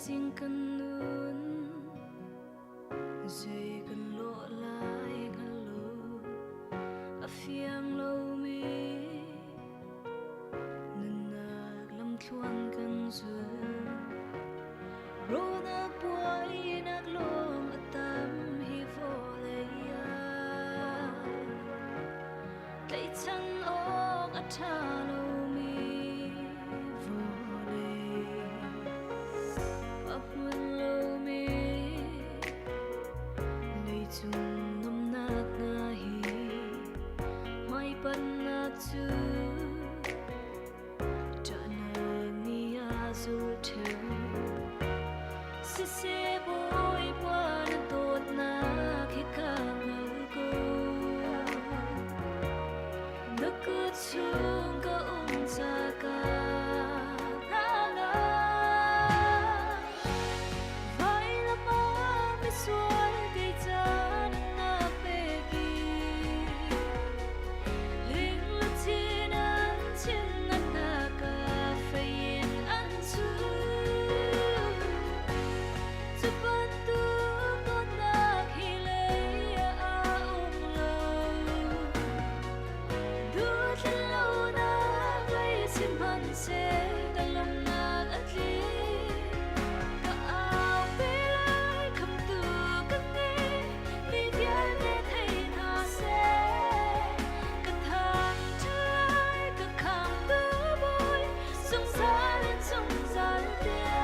sinh cần luôn dây cần lộ lại ngăn lâu à phiang lâu mi nên nạc lâm thuan cần duyên rô na buổi nạc lom à tâm hi vô lấy lấy chân ốc à cha lâu mi vô lấy ấp nguyên lâu mi lấy chung ngâm nạc na hi mai pan na chu trả nợ ni a du theo se se boy qua na tot na khi ka ngờ cô nước cứ chung có cha ka na na vai la ma mi suai đi cha na pe ki ling lu chi na chin na ka fain an chu chu ban tu ko na khi le a ong lo du chân lâu na gây xin man se ta lòng na atli ka ao pe lai kham tu ka nghe mi dia ne thei na se ka tham trai ka kham tu boy sung sa lên sung sa tia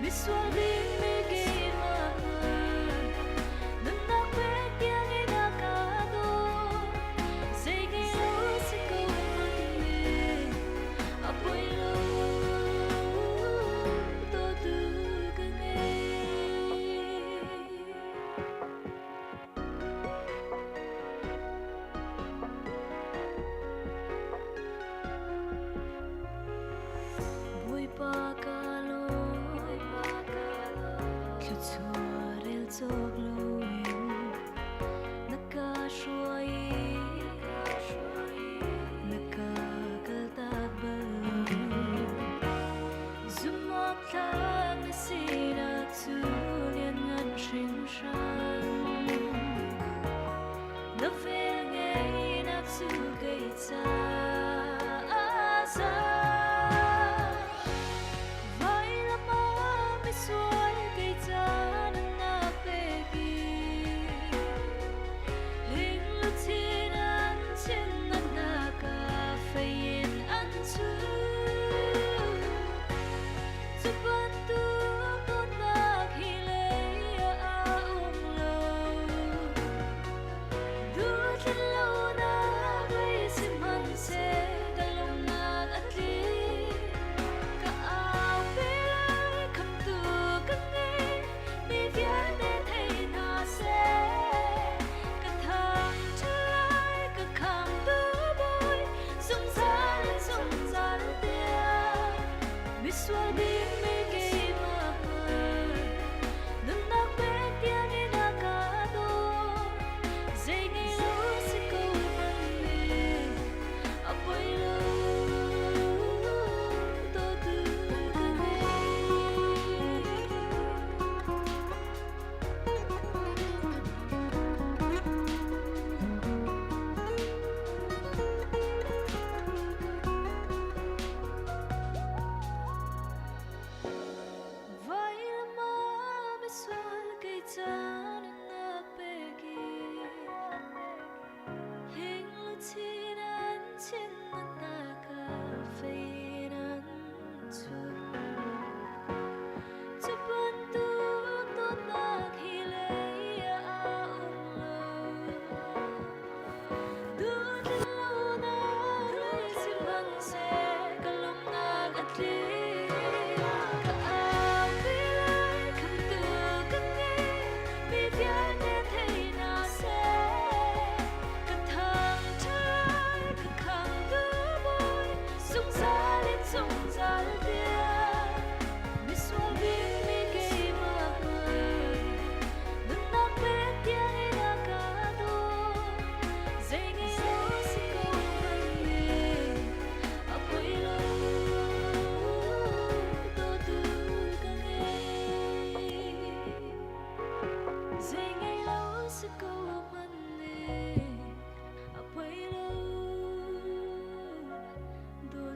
mi sual bi mi ki ma nan na pe tia ni na ka do say ki lo si ko man mi a boy lo to tu ka nghe Boy pa ka lo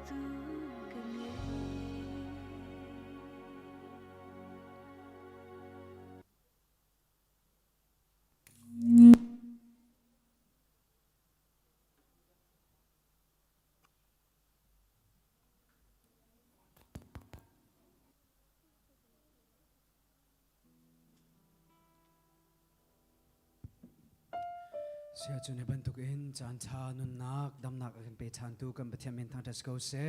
tu kan nghe Sia chune bantuk in chan cha nun nak dam nak kan pe chan tu kan pathiam min thang tas ko se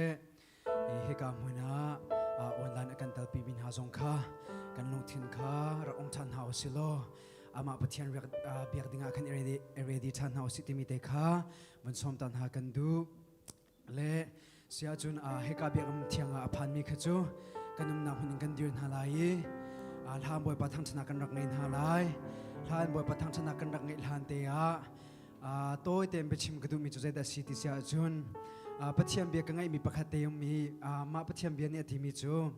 e he ka muina online kan tal pi bin ha zong kha kan lu thin kha ra ong chan ha silo ama pathian biak dinga kan ready chan ha si timi te kha mun som tan ha kan du le sia chun he ka biak am thiang a phan mi kha chu kanum na hun kan dir na lai lam boy pathang chana kan rak nei na lai lan boy pathang chana kan rak nei lan te tôi tem bechim kadu mi chuzai da city sia chun pathiam bia kangai mi pakhat te mi ma pathiam bia ne ti mi chu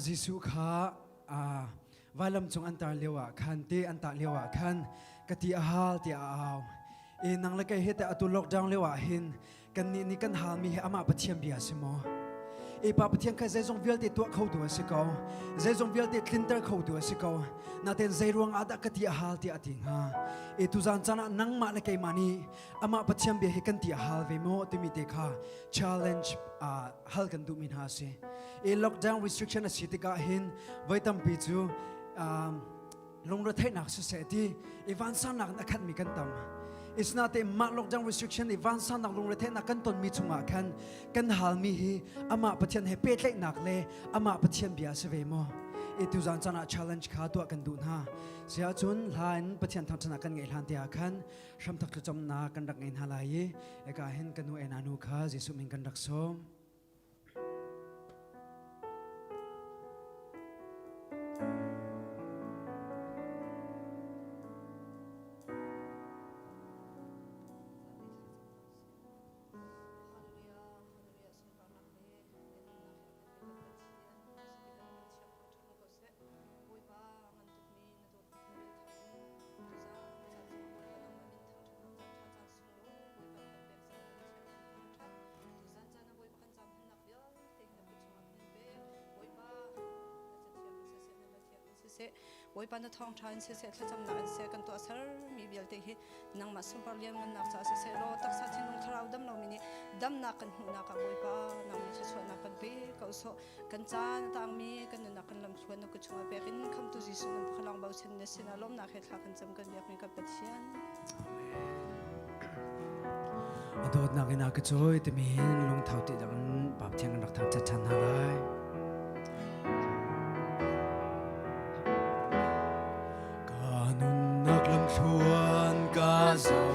jisu kha valam chung antar lewa khan te anta lewa khan kati ahal ti aw e nang la kai heta atu lockdown lewa hin kan ni kan hal mi ama pathiam bia simo e pa pathiam kha zai zong vial te to khau du se ko zai zong vial te clinter khau du se ko na ten zai ruang ada kati ahal ti ating ha e tu zan chana nang ma la kai mani ama pathiam bia he kan ti ahal ve mo tu mi te kha challenge hal kan du min ha se e lockdown restriction a sitika hin vaitam pi chu long ra thai nak society evan san nak na khan mi kan tam it's not a mat lockdown restriction evan san nak long ra thai nak kan ton mi chunga khan kan hal mi hi ama pathian he pe tlek nak le ama pathian bia se ve mo e tu zan chana challenge kha to kan du na sia chun hlain pathian thang chana kan ngai hlan te a khan sham thak chom na kan rak ngai halai e ka hen kanu enanu kha jesu min kan rak som Boy pan thong than se se thacham na se kan to asar mi bial te hi nang ma sum parliam ngan nak sa se lo tak sa thin nong tharau dam lo mini dam na kan hu na ka boy pa nang mi se na kan be ka so kan chan tang mi kan na kan lam chuan ko chunga pe kin kham tu ji sun khalang bau sen ne sin alom na khet kha kan cham kan yak mi ka pathian adot na gina ka choi te min long thau ti dang pap thiang rak thang cha chan halai chuan ca dầu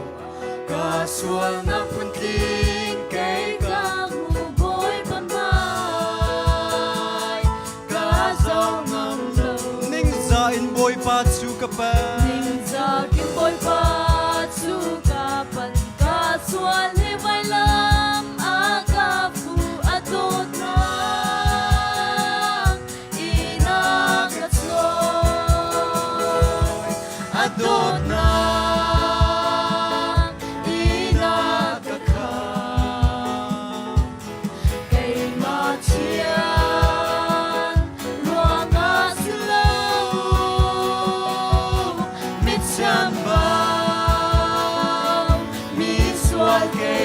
ca xuân na phun kinh cây ca mù bôi bầm mai ca dâu ngầm lầu ninh ra in bôi pa chu ka pa ninh ra kim bôi pa chu ka pan ca xuân hi vai lam a ca phu a tot na ina ka choi a tot na Cái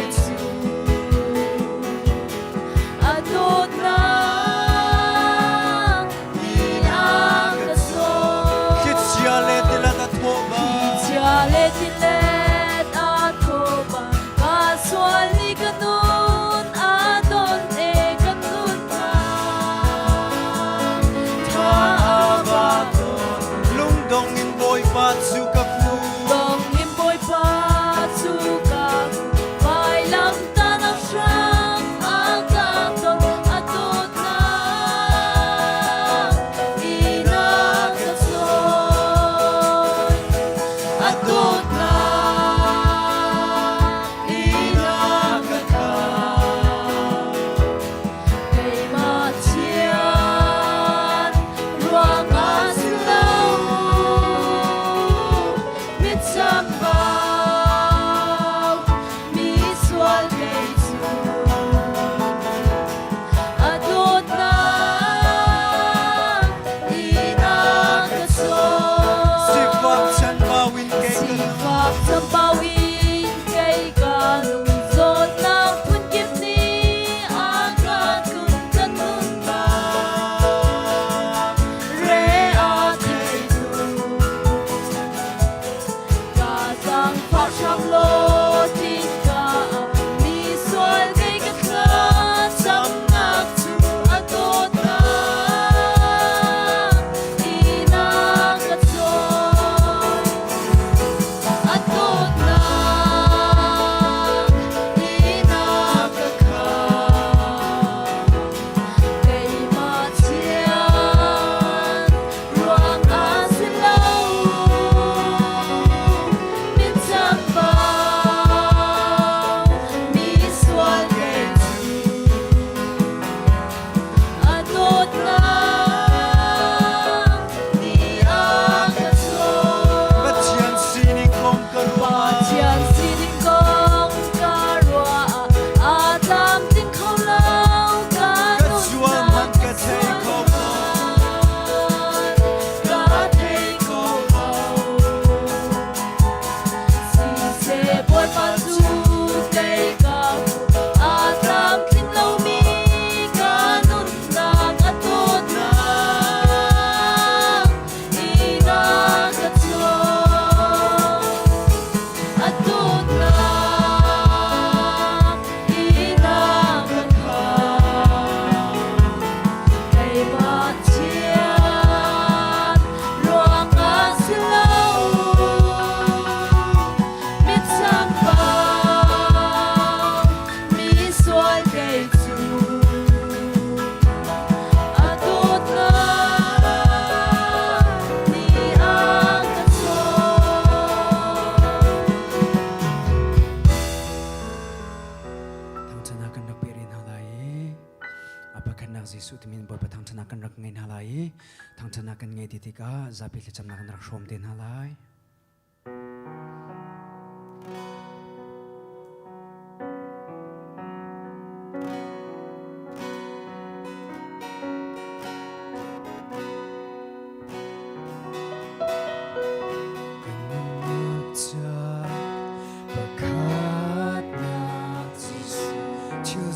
Jesu timin boy patang thana kan rak ngai halai thang thana kan ngai titika zapi le chamna kan rak shom den halai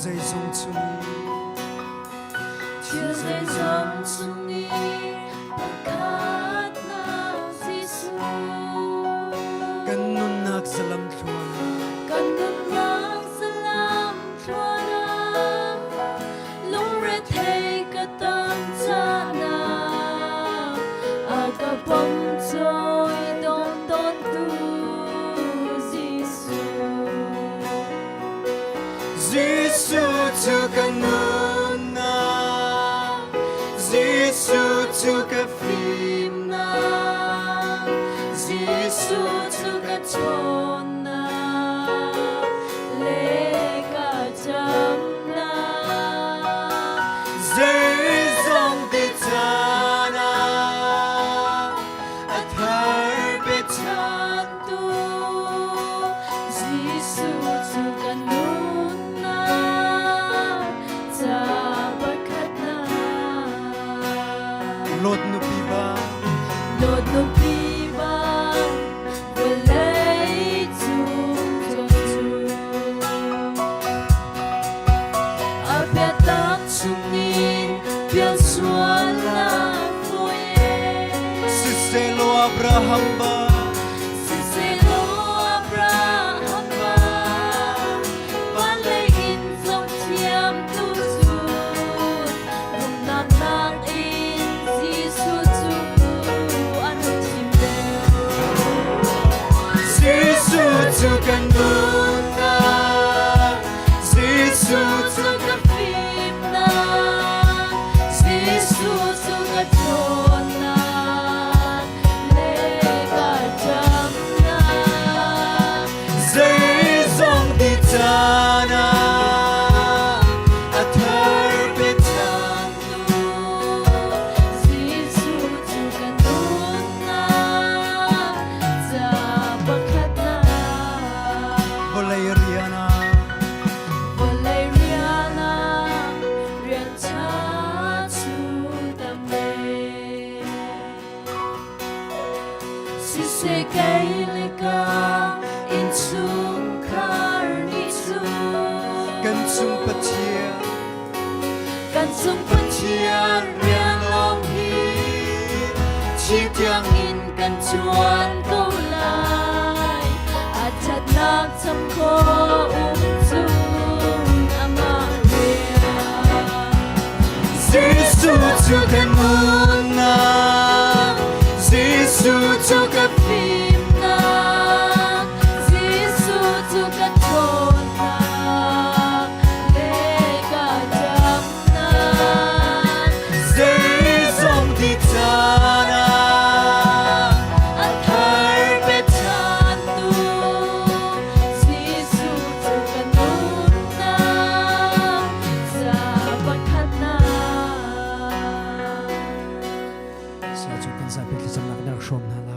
Zai zong chung Chiều dậy dòng chung đi Bakat na Giêsu kan nun nak salam thluana Kan nun nak salam thluana Lung re thei ka tam cha na Aga bom choi don don tu Giêsu Giêsu chu kan nun na Giêsu chu ka phim na Giêsu chu ka chon na le ka cham na Zai zong de chana athar pe chan tu Giêsu chu ka nun na cha bakat na lot nu pi ba Lột nụ pi băng vừa lấy chung cho chung A bia tắc chung ni biên xuân là vui si se lo Abraham ba Si si lo Abraham ba Ban lấy in dòng thiam tu chuột Nung nạc nạc in Giêsu chu An hồng chim đeo Giêsu chu kan nun na Giêsu chu Giêsu ka phim na Giêsu chu ka chon na le ka cham na Zai zong di chana athar pe chan tu Giêsu chu ka nun na cha bakat na Valeriana Valeriana rian cha chu tam le Si se kai le ka in chung kar ni chu kan chung pathia Kan chung pachian rian long hi Chi tiang in kan chuan ko lai A chat nak cham ko chung ama ria Giêsu chu kan nun na Giêsu chu ka phim na Giêsu chu ka chon na le ka cham na Zai zong di chana athar pe chan tu Giêsu chu ka nun na cha bakat na sa chu kan zapi le chamna kan rak shom halai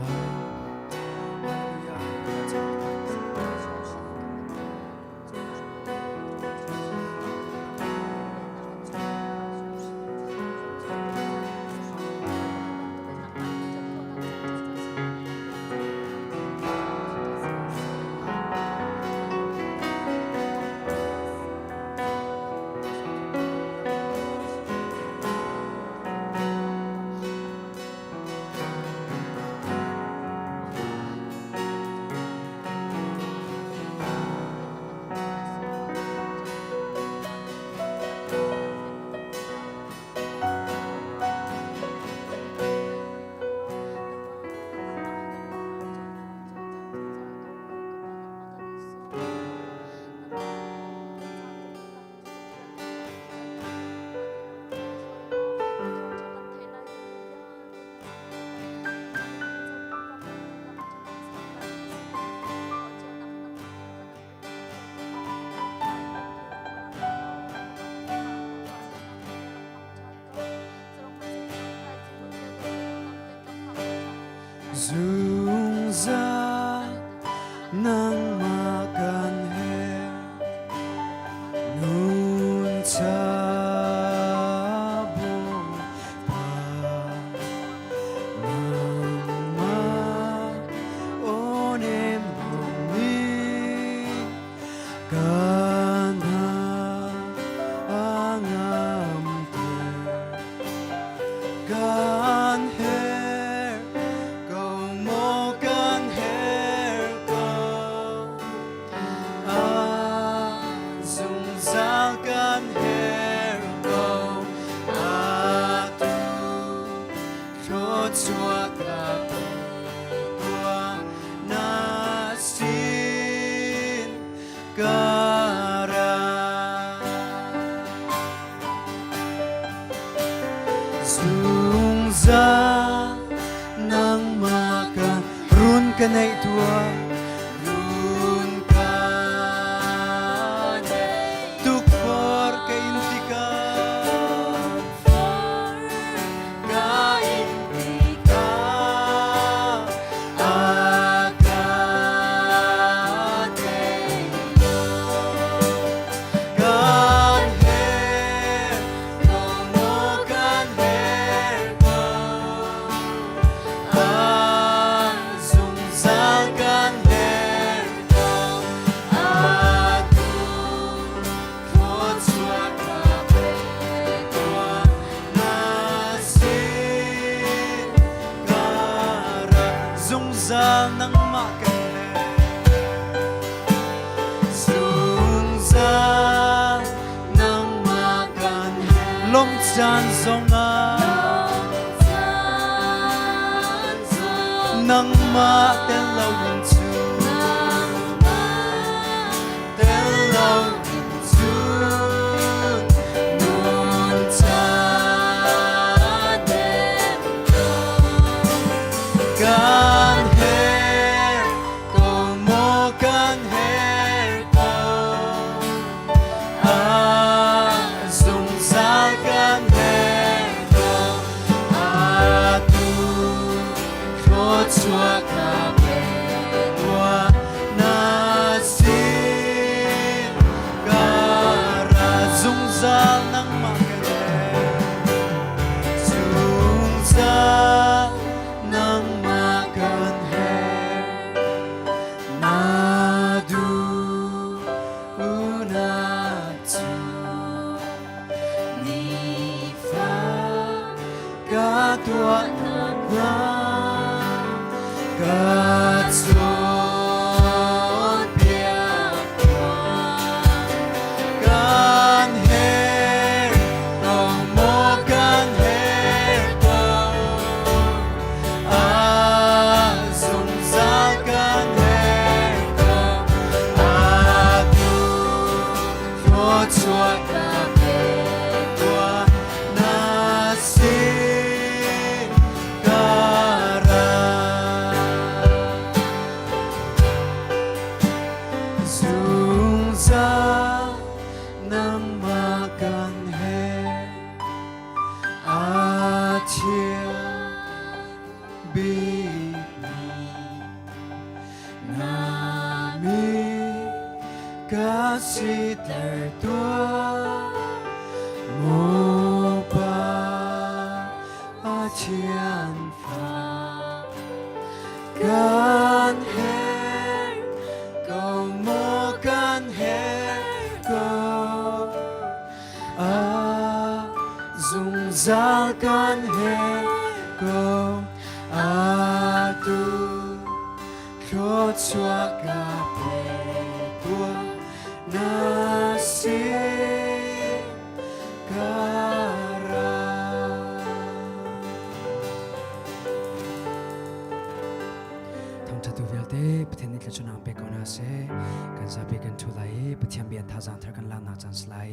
sungza nang makan run ka na itua run ka tukor ka intika ka intika Zungza nang makanle Zungza nang makanle Lom chan zonga nang ma ten lau yin chu ten lau yin chu nun cha den kan her ko mo kan her ko zung za kan her ko tu ko chua ka pe wa na si ka ra zung za nang ma ka zung za nang makan her nadu unatu ni fa katua na katson pia kan her mo kan her ko zung za kan her ko tu ko chua ka pe kwa na si ka ra zung za nang makan her chia bi nami kasih tertua mo pa acian fa kan her kau mo kan her kau zung za kan her kau tu cho chua ka pe tua nasi kara thong chatu velte pathen ni tla pe kona se kan sa pe kan thulai pathiam bian tha jang thar kan la na chan slai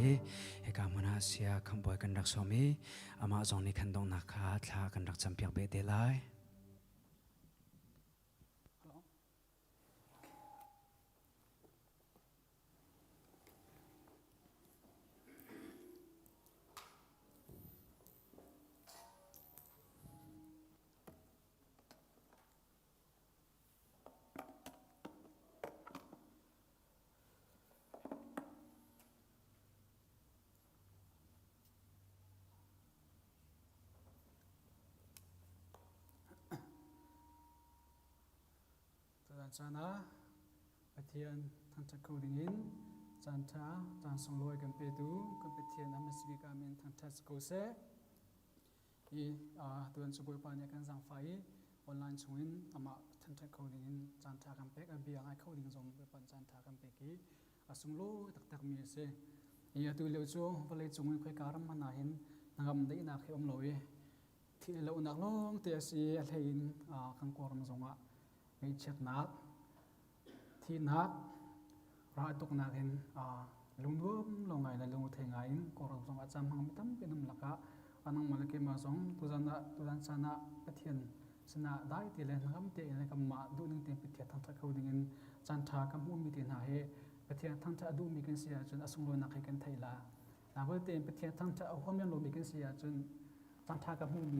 he ka mana sia khamboi kan rak somi ama zong ni khan dong na kha thla kan rak cham piak be de lai chana pathian thang thak coding in chan tha chan song loi kan pe du kan pathian amsg ka min thang thak ko se i tuan suboi pa ne kan jang fai online chungin ama thang thak coding in chan tha kan pe ka bi ai coding jong pe pan chan tha kan pe ki asung lo tak tak mi se i atu le chu vale chungin khoi karam mana hin nangam dei na khi om loi thi lo nak long te si a thein kan koram zonga ei check nak thi nak ra tok nak hin lungdum longai la lungu thengai in korok jong acham hang tam pinam laka ปนังมาเลกิมาสงตุจันชนะปะเทียนชนะได้ตีเลยนะครับเตะเลยกับมาดูนึงเตะปะเทียนทั้งตะเขาดึงจันทากับมุมีเตียนหายปะเทียนทั้งตะดูมีกันเสียจนอสุงโลนักให้กันไทยละนาเวเตะปะเทียนทั้งตะเอาความยันโลมีกันเสียจนจันทากับมุมี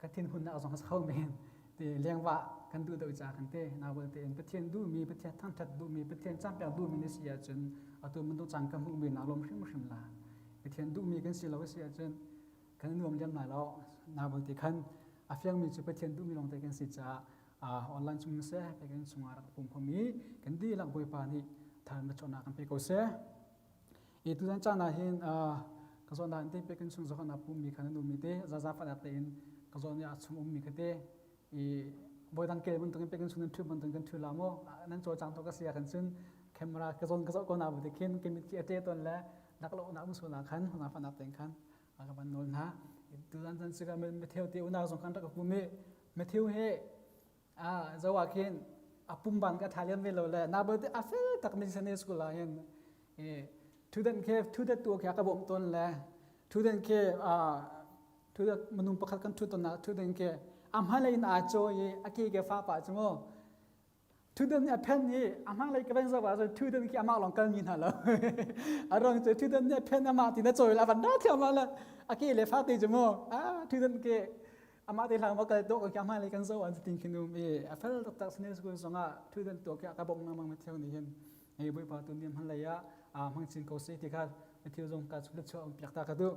กระทินหุ่นน่ะเอาสองเขาเมนเตเลี้ยงว่ากันดูเดือดจากกันเตนาเวเตปะเทียนดูมีปะเทียนทั้งตะดูมีปะเทียนจำเป็นดูมีเสียจนเอาตัวมันต้องจังกับมุมีนาลมชิมลาปะเทียนดูมีกันเสียเราเสียจนกันนวมเลี้ยงหลายแล้วนาเวเตคันอาเฟียงมีจุดปะเทียนดูมีลงแต่กันสิจ้าออนไลน์ชุมเสไปกันสุงารักปุ่มพมีกันดีหลักบวยปานี่ทานมาชนะกันไปก็เสอีตุจันจานาเห็นกษัตริย์ดันที่ไปกันสุงสกันนับปุ่มมีขันดูมีเตจะฟัดเตนกษัตริย์ยาสุงมีกันเตอีบอยดันเกลมันต้องไปกันสุงนั้นทุบมันต้องกันทุลามอนั้นโจจังตัวก็เสียกันซึ่งแคมรากษัตริย์ก็นาบุตรเข็นเกมิตเตตอนแล้วนักโลนักมุสลิมขันนาฟันนับเต็งขันอากับมันโนนฮะตุจันจันสึกมันเที่ยวเที่ยวนาสงขันตะกับปุ่มไม่เที่ยวเฮจะว่าเข็นปุ่มบันก็ทายเลี้ยงเวลาเลยนาเบอร์ที่อาเฟตักมิสเนสกุลาเห็นทุเดนเคทุเดตัวแค่กระบอกต้นเลยทุเดนเคทุเดมนุษย์ประคับกันทุตนะทุเดนเคอามาเลยน่าโจยอากีเกฟ้าป่าจมูกทุเดนเนี่ยเพนนี่อามาเลยก็เป็นสวัสดิ์ทุเดนเคอามาลองกันยินฮะแล้วอารมณ์จะทุเดนเนี่ยเพนอามาที่น่าโจยแล้ววันนั้นที่อามาละอากีเลยฟ้าตีจมูกทุเดนเคอามาที่หลังว่าก็โตก็อามาเลยกันสวัสดิ์จริงๆนุ่มอาเฟลตักสเนสกุลสงะทุเดนตัวแค่กระบอกน้ำมันเที่ยวนี่เห็นบุยปาตุนิมฮันเลยมังสินเขาสิที่การไปเที่ยวจงการสุดชอบอยากตากระดู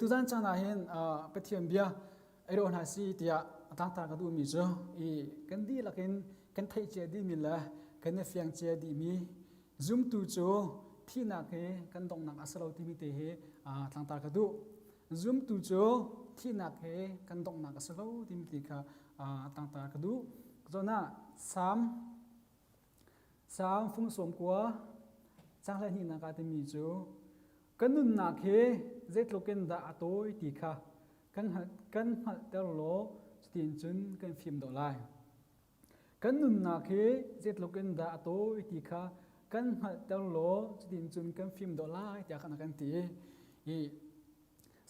ตุจันจานาเห็นไปเที่ยวเบียไอโรนาซีที่ตั้งตากระดูมีจ้ะกันดีละกันไทยเจดีมีละกันเฟียงเจดีมีซุ่มตูจ้ะที่นักกันตรงนักอาศัยที่มีเตะตั้งตากระดูซุ่มตูจ้ะที่นักกันตรงนักอาศัยที่มีเตะตั้งตากระดูจนน่ะสามฟุ้งสมกว่าจังเลยนี่นักการมีจูกันนุ่นนักเฮเจ็ดโลกันดาอัตโต้ตีค่ะกันหัดเดลโลสตินจุนกันฟิล์มดอลลาร์กันนุ่นนักเฮเจ็ดโลกันดาอัตโต้ตีค่ะกันหัดเดลโลสตินจุนกันฟิล์มดอลลาร์จากนักการตี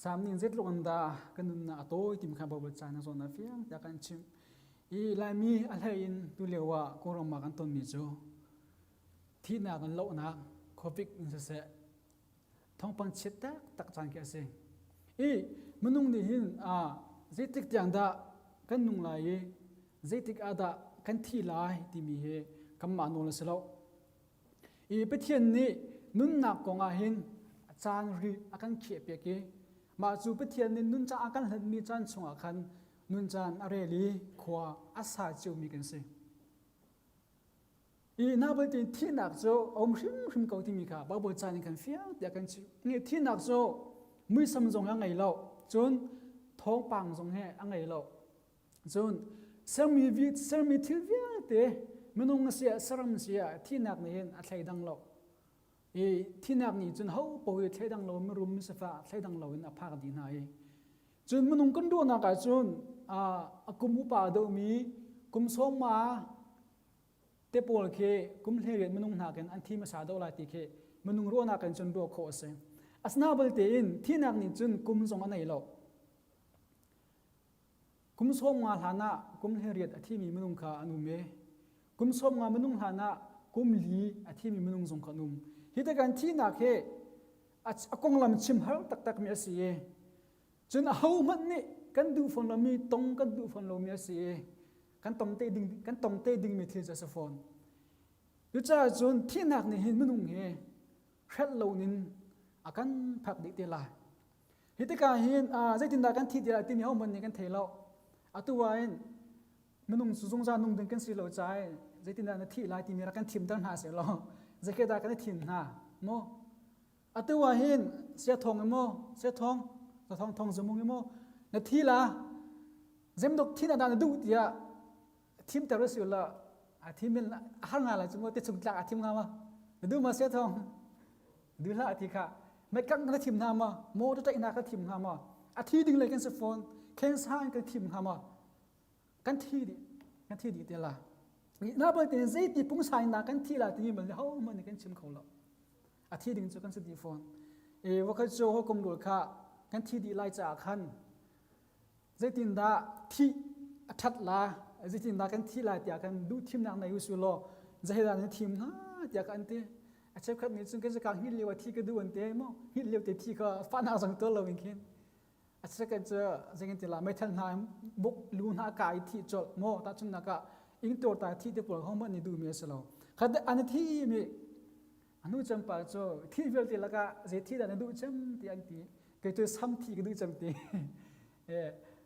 สามนินเจ็ดโลกันดากันนุ่นนักอัตโต้ตีมข้าบริจาคในโซนอาเซียนจากการชิมลายมีอะไรอินดูเรียกว่าโครงมากันต้นมีจูที่นักกันโลนักโควิดนั่นเสียท้องปังเช็ดตักจานแค่เสียมนุษย์นี่หินเจติกอย่างดากันนุ่งลายเจติกอาดากันที่ลายที่มีคำมาโนเลสโลไปเที่ยนนี่นุ่นนักกงอาหินจานรีอากันเขียบเปียกมาจูไปเที่ยนนี่นุ่นจะอากันเห็นมีจานชงอากันนุ่นจานอะไรลีขวาอาสาจิวมีกันเสียน่าเป็นที่นักโจอมชิมเกาที่มีค่ะบ้าบอจานี่กันเฟี้ยงเดียกันชินี่ที่นักโจมือสมจงยังไงเราจนท้องปังจงแห่ยังไงเราจนเสมีวิตเสมีที่เวียเตะมันงเสียสรมเสียที่นักนี่เห็นอัตไลดังเราที่นักนี่จนเขาป่วยอัตไลดังเราไม่รู้มิสฟ้าอัตไลดังเราเห็นอภาคดีนายจนมันงกันดูนักจนกุมอุปาโดมีกุมสมมาเตปอลเคกุมเฮเรตมนุงนากันอันที่มาสาดอลาติเคมนุงรัวนากันจนรัวโคเซอัสนาบลเตอินที่นักนี่จนกุมสงอันไหนหรอกกุมสมงาฐานะกุมเฮเรตที่มีมนุงขาอนุเมกุมสมงามนุงฐานะกุมลีที่มีมนุงสงขานุมฮิตกันที่นักเฮอกงลำชิมฮัลตักมีเสียจนเอามันนี่กันดูฝนลมีตรงกันดูฝนลมีเสียกันตรงเตดิงมีที่จะสฟอนยุจ้าจนที่นักนี่เห็นมนุษย์เฮเช็ดเหล่านินอากันพักดิเตลาฮิตการเห็นใจตินดากันที่เดียร์ที่มีห้องมันนี่กันเทเลาตัวเองมนุษย์สุงจานุ่งดึงกันสิเหล่าใจใจตินดาที่ลายที่มีรักกันทิมตั้งหาเสียเราใจแค่ดากันทิมหาโมตัวเห็นเสียทองโมเสียทองสมุงโมนาทีละเจมดกที่นาดานดูเดียทีมแต่รู้สึกละทีมเป็นหางอะไรจังว่าติดสุดหลักทีมงามาดูมาเสียทองดูละทีค่ะไม่กังกันทีมงามาโมตัวใจนักกันทีมงามาทีดึงเลยกันสฟอนเคนซ่ากันทีมงามากันที่ดีเดียละน่าเป็นแต่ใจที่ปุ่งสายนักกันที่ละที่มันเขามันกันชิมเขาละทีดึงจะกันสตีฟอน ว่าเขาโจเขากลมดูค่ะกันที่ดีไล่จากขันเจตินดาที่ทัดลาเจตินดากันที่ไล่จากกันดูทีมนักในอุสุโลจะให้ด้านทีมนะจากกันที่เชฟครับนี่จึงก็จะการฮิตเลียวที่ก็ดูอันเดียมั้งฮิตเลียวแต่ที่ก็ฟันหาสังตัวเราเองคิดอาจจะก็จะกันที่ละไม่ทันหายบุกลูนหากายที่จดโม่ตัดชุนนักอิงตัวตาที่เด็กปวดห้องมันนี่ดูมีสโลขัดอันที่มีอนุจำปาโจที่เวลที่ละก็เจที่ด้านดูจำที่อันที่ก็ตัวซ้ำที่ก็ดูจำที่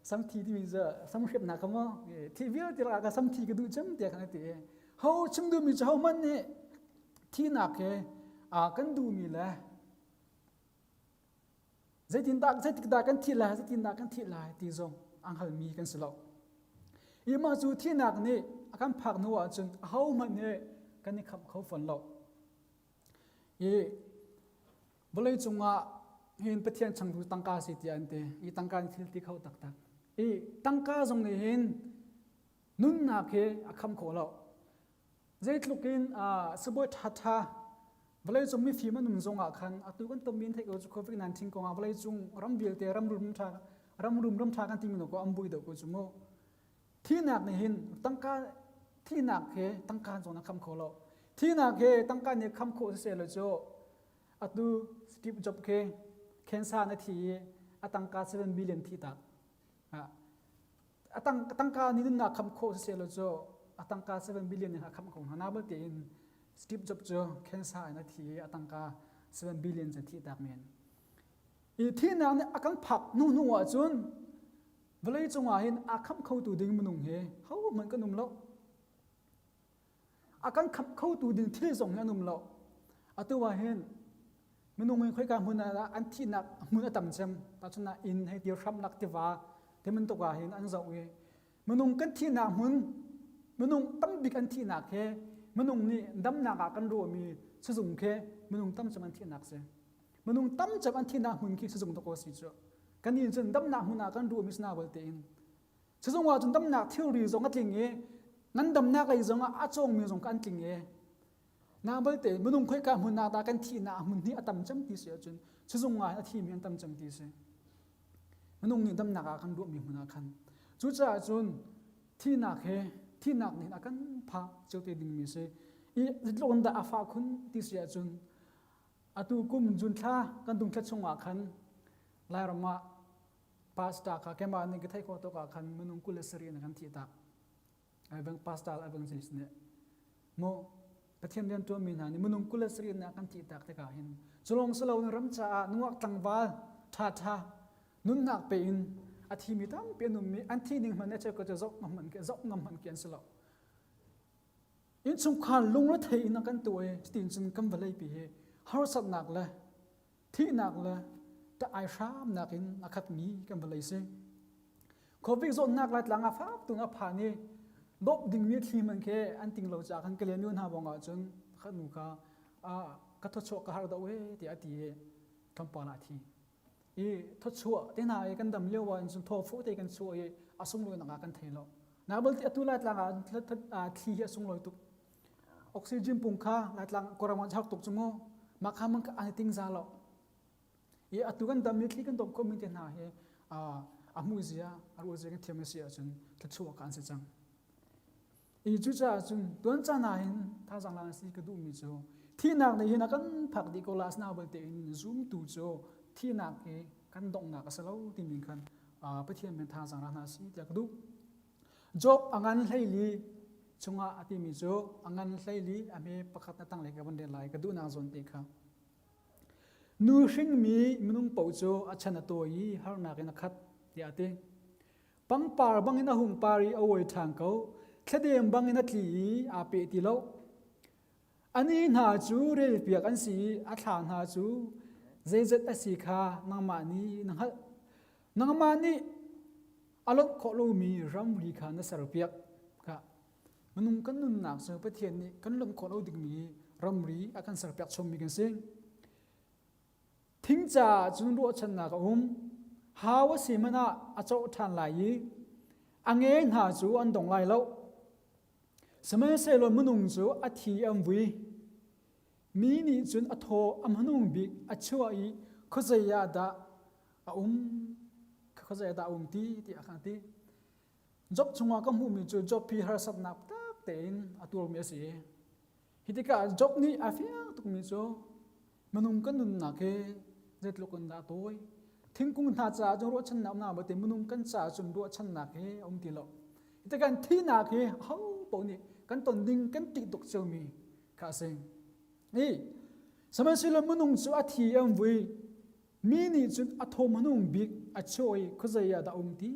ซ้ำที่ที่มีจะซ้ำเข็มหนักมั้งที่เวลที่ละก็ซ้ำที่ก็ดูจำที่ขนาดที่เขาชิมดูมีจะเขามันนี่ที่หนักกันดูมีแหละเจตินดากันที่ละเจตินดากันที่ละที่จงอังคัลมีกันสโลอีมาจูที่หนักนี่กันพักนัวจนเขามันนี่กันนี่ขับเขาฝันเราบริจงเห็นประเทศช่างดูตั้งกาสิที่อันเตอีตั้งการที่ที่เขาตักตั้งกาจงนี่เห็นนุ่นนักคำขอเราเจตลูกินสบายท่าบริจงมีฝีมันนุ่มจงขันตุกันตัวมินเทคโควิด-19กงบริจงรำเบียร์เตรำรุมท่ากันที่มินก็อัมบุยดอกจุโมที่หนักนี่เห็นตั้งกาที่หนักตั้งการจงนักคำขอเราที่นักตั้งการเนี่ยคำขอเสียเลยโจตุสตีฟจ็อบเคนซานาทีตั้งการ7 billion ที่ตักตั้งการนี่นักคำขอเสียเลยโจตั้งการ7 billion เนี่ยคำขอหาบัลตินสตีฟจ็อบโจเคนซานาทีตั้งการ7 billion จะที่ตักเมนอีที่นักเนี่ยอาการผักนู่นว่าจนเวลาจงว่าเห็นอาคำเขาตัวดึงมันนุ่งเขาเหมือนกันนุ่มแล้วอาการขับเข้าตัวดึงที่ส่งเนี่ยนุ่มเราตัวว่าเห็นมันนุ่งค่อยการหุ่นอะไรอันที่นักหุ่นต่ำเช่นแต่ชนะอินให้เดียวทำลักที่ว่าแต่มันตัวว่าเห็นอันเจ้ามันนุ่งกันที่นักหุ่นมันนุ่งตั้มบิ๊กอันที่นักมันนุ่งนี่ดำนักกันรัวมีสุ่มมันนุ่งตั้มจำอันที่นักเสียมันนุ่งตั้มจำอันที่นักหุ่นคิดสุ่มตัวก็สิจ้ะกันยินจนดำนักหุ่นกันรัวมีสนาบลเตนสุ่มว่าจนดำนักเที่ยวรีสงกัดลิงนั้นดำนักไอ้จงอาจงมีจงกันจริงนาบัลเตมันนุ่งค่อยการหุ่นนาตากันที่นาหุ่นนี่ตั้มจำที่เสียจนสุ่มว่าที่มีอันตั้มจำที่เสียมันนุ่งนี่ดำนักกันรัวมีหุ่นกันจุดจ้าจนที่นักนี่นักกันพาเจ้าเตดิงมีเสียอีโลนดาอาฟาคุณที่เสียจนตุกุมจุนท่ากันตุงทัดชงว่าคันลายรมาพาสต้าค่ะแค่มานี่ก็ไทยโคตรกับคันมันนุ่งกุลสรีนักันที่ตักไอ้เบงพาสต้าไอ้เบงซิลิสเนี่ยโมประเทศเดียนตัวมีนานี่มันนุ่งกุลสรีนักันที่ตักแต่ก็เห็นจลงสลาวนรำจ่านัวตังบาลท่านุ่นนักเป็นอาทิมิตั้มเป็นนุ่มมีอันที่หนึ่งมันเนี่ยจะก็จะจกงมันเกี่ยนสลาวอินสงครามลงรถไทยนักกันตัวสตินจนกำบัลเลยปีฮาร์สัตนักเลยที่นักเลยแต่ไอชามนักอินนักขัดมีกำบัลเลยสิโควิดโซนนักหลายหลังอาฟ้าตุงอาผานี่ลบดิ่งมีที่มันแค่อันติงเราจากกันเกลียนนู่นหาบงอาจนขันนุกากระทบโชกกระหาดเอาไว้ที่อาทิคำปานาทีอีทศชัวที่นายกันดำเลี้ยววันจนทอฟูที่กันชัวอาสงลอยนักกันเทลนาบัลที่ตุลาตลังที่อาสงลอยตุกออกซิเจนปุ่งค่าหลายหลังกรมันชักตุกจมูกมาข้ามันก็อันติงซาลอีตุกันดำมีที่กันตกคอมมิชนาอามุเซียอารูเซียกันเทียมเสียจนทศชัวกันเสียจังอีจุดจ้าจนตัวนจ้านาเห็นท่าจังลานสีกระดูมีโจที่นักในเห็นกันผักดีโกลาสนาบัลเตอินซูมตูโจที่นักกันดงนักสลาวที่มีกันประเทศเป็นท่าจังลานสีแต่กระดูจบอังกันให้ลีชงอาติมิโจอังกันใส่ลีอเมปะขัดตั้งเลยกับวันเดลัยกระดูนาจนเตค่ะนูชิงมีมนุงเป่าโจอัชนะตัวยีฮาร์นักนักขัดที่อาติปังปาร์บังอินาหุงปารีเอาไว้ทางเขาแค่เดียมบังอินาทีอาเปติโลอันนี้หาจูเรลเปียกันสีอัฐานหาจูเจเจตสีคานางมานีนางมานีอารมณ์ขอลูมีรำรีคานสารเปียกมันนุ่งกันนุ่นหนักเสือประเทศนี้กันลงคนเอาดึงมีรำรีอาการสารพัดชมมีกันเสียงทิ้งจ่าจุนรัวชนะกับหาว่าสิมันอาจจะทานไหลอังเงินหาจูอันดงไหลแล้วสมัยเซลล์มันนุ่งจูอาทิอัมวีมีนี่จุนอัทโออัมนุ่งบิกอัชัวอี เขาจะยาดาเขาจะยาดาที่อาคารที่จบช่วงก็มุ่งมีจุดจบพิหารสัตนับตักเต็นอัตัวมีสิฮิติกาจบนี้อาฟิอาตุกมีจุมันนุ่งกันนุ่นนักเเจ็ดลูกคนดาตัวทิ้งกุ้งท่าจ่าจงรัวชันนับหน้าบัดเต็มมันนุ่งกันจ่าจงรัวชันนักที่หลอกฮิติการที่นักเขาปนี่กันตนดิ่งกันติดตกเจ้ามีข้าเซงนี่สมัยสิลมันนุ่งจุอาทีวีมีนี่จุดอัฐมันนุ่งบิ๊กอัดช่วยเขาจะยาดาที่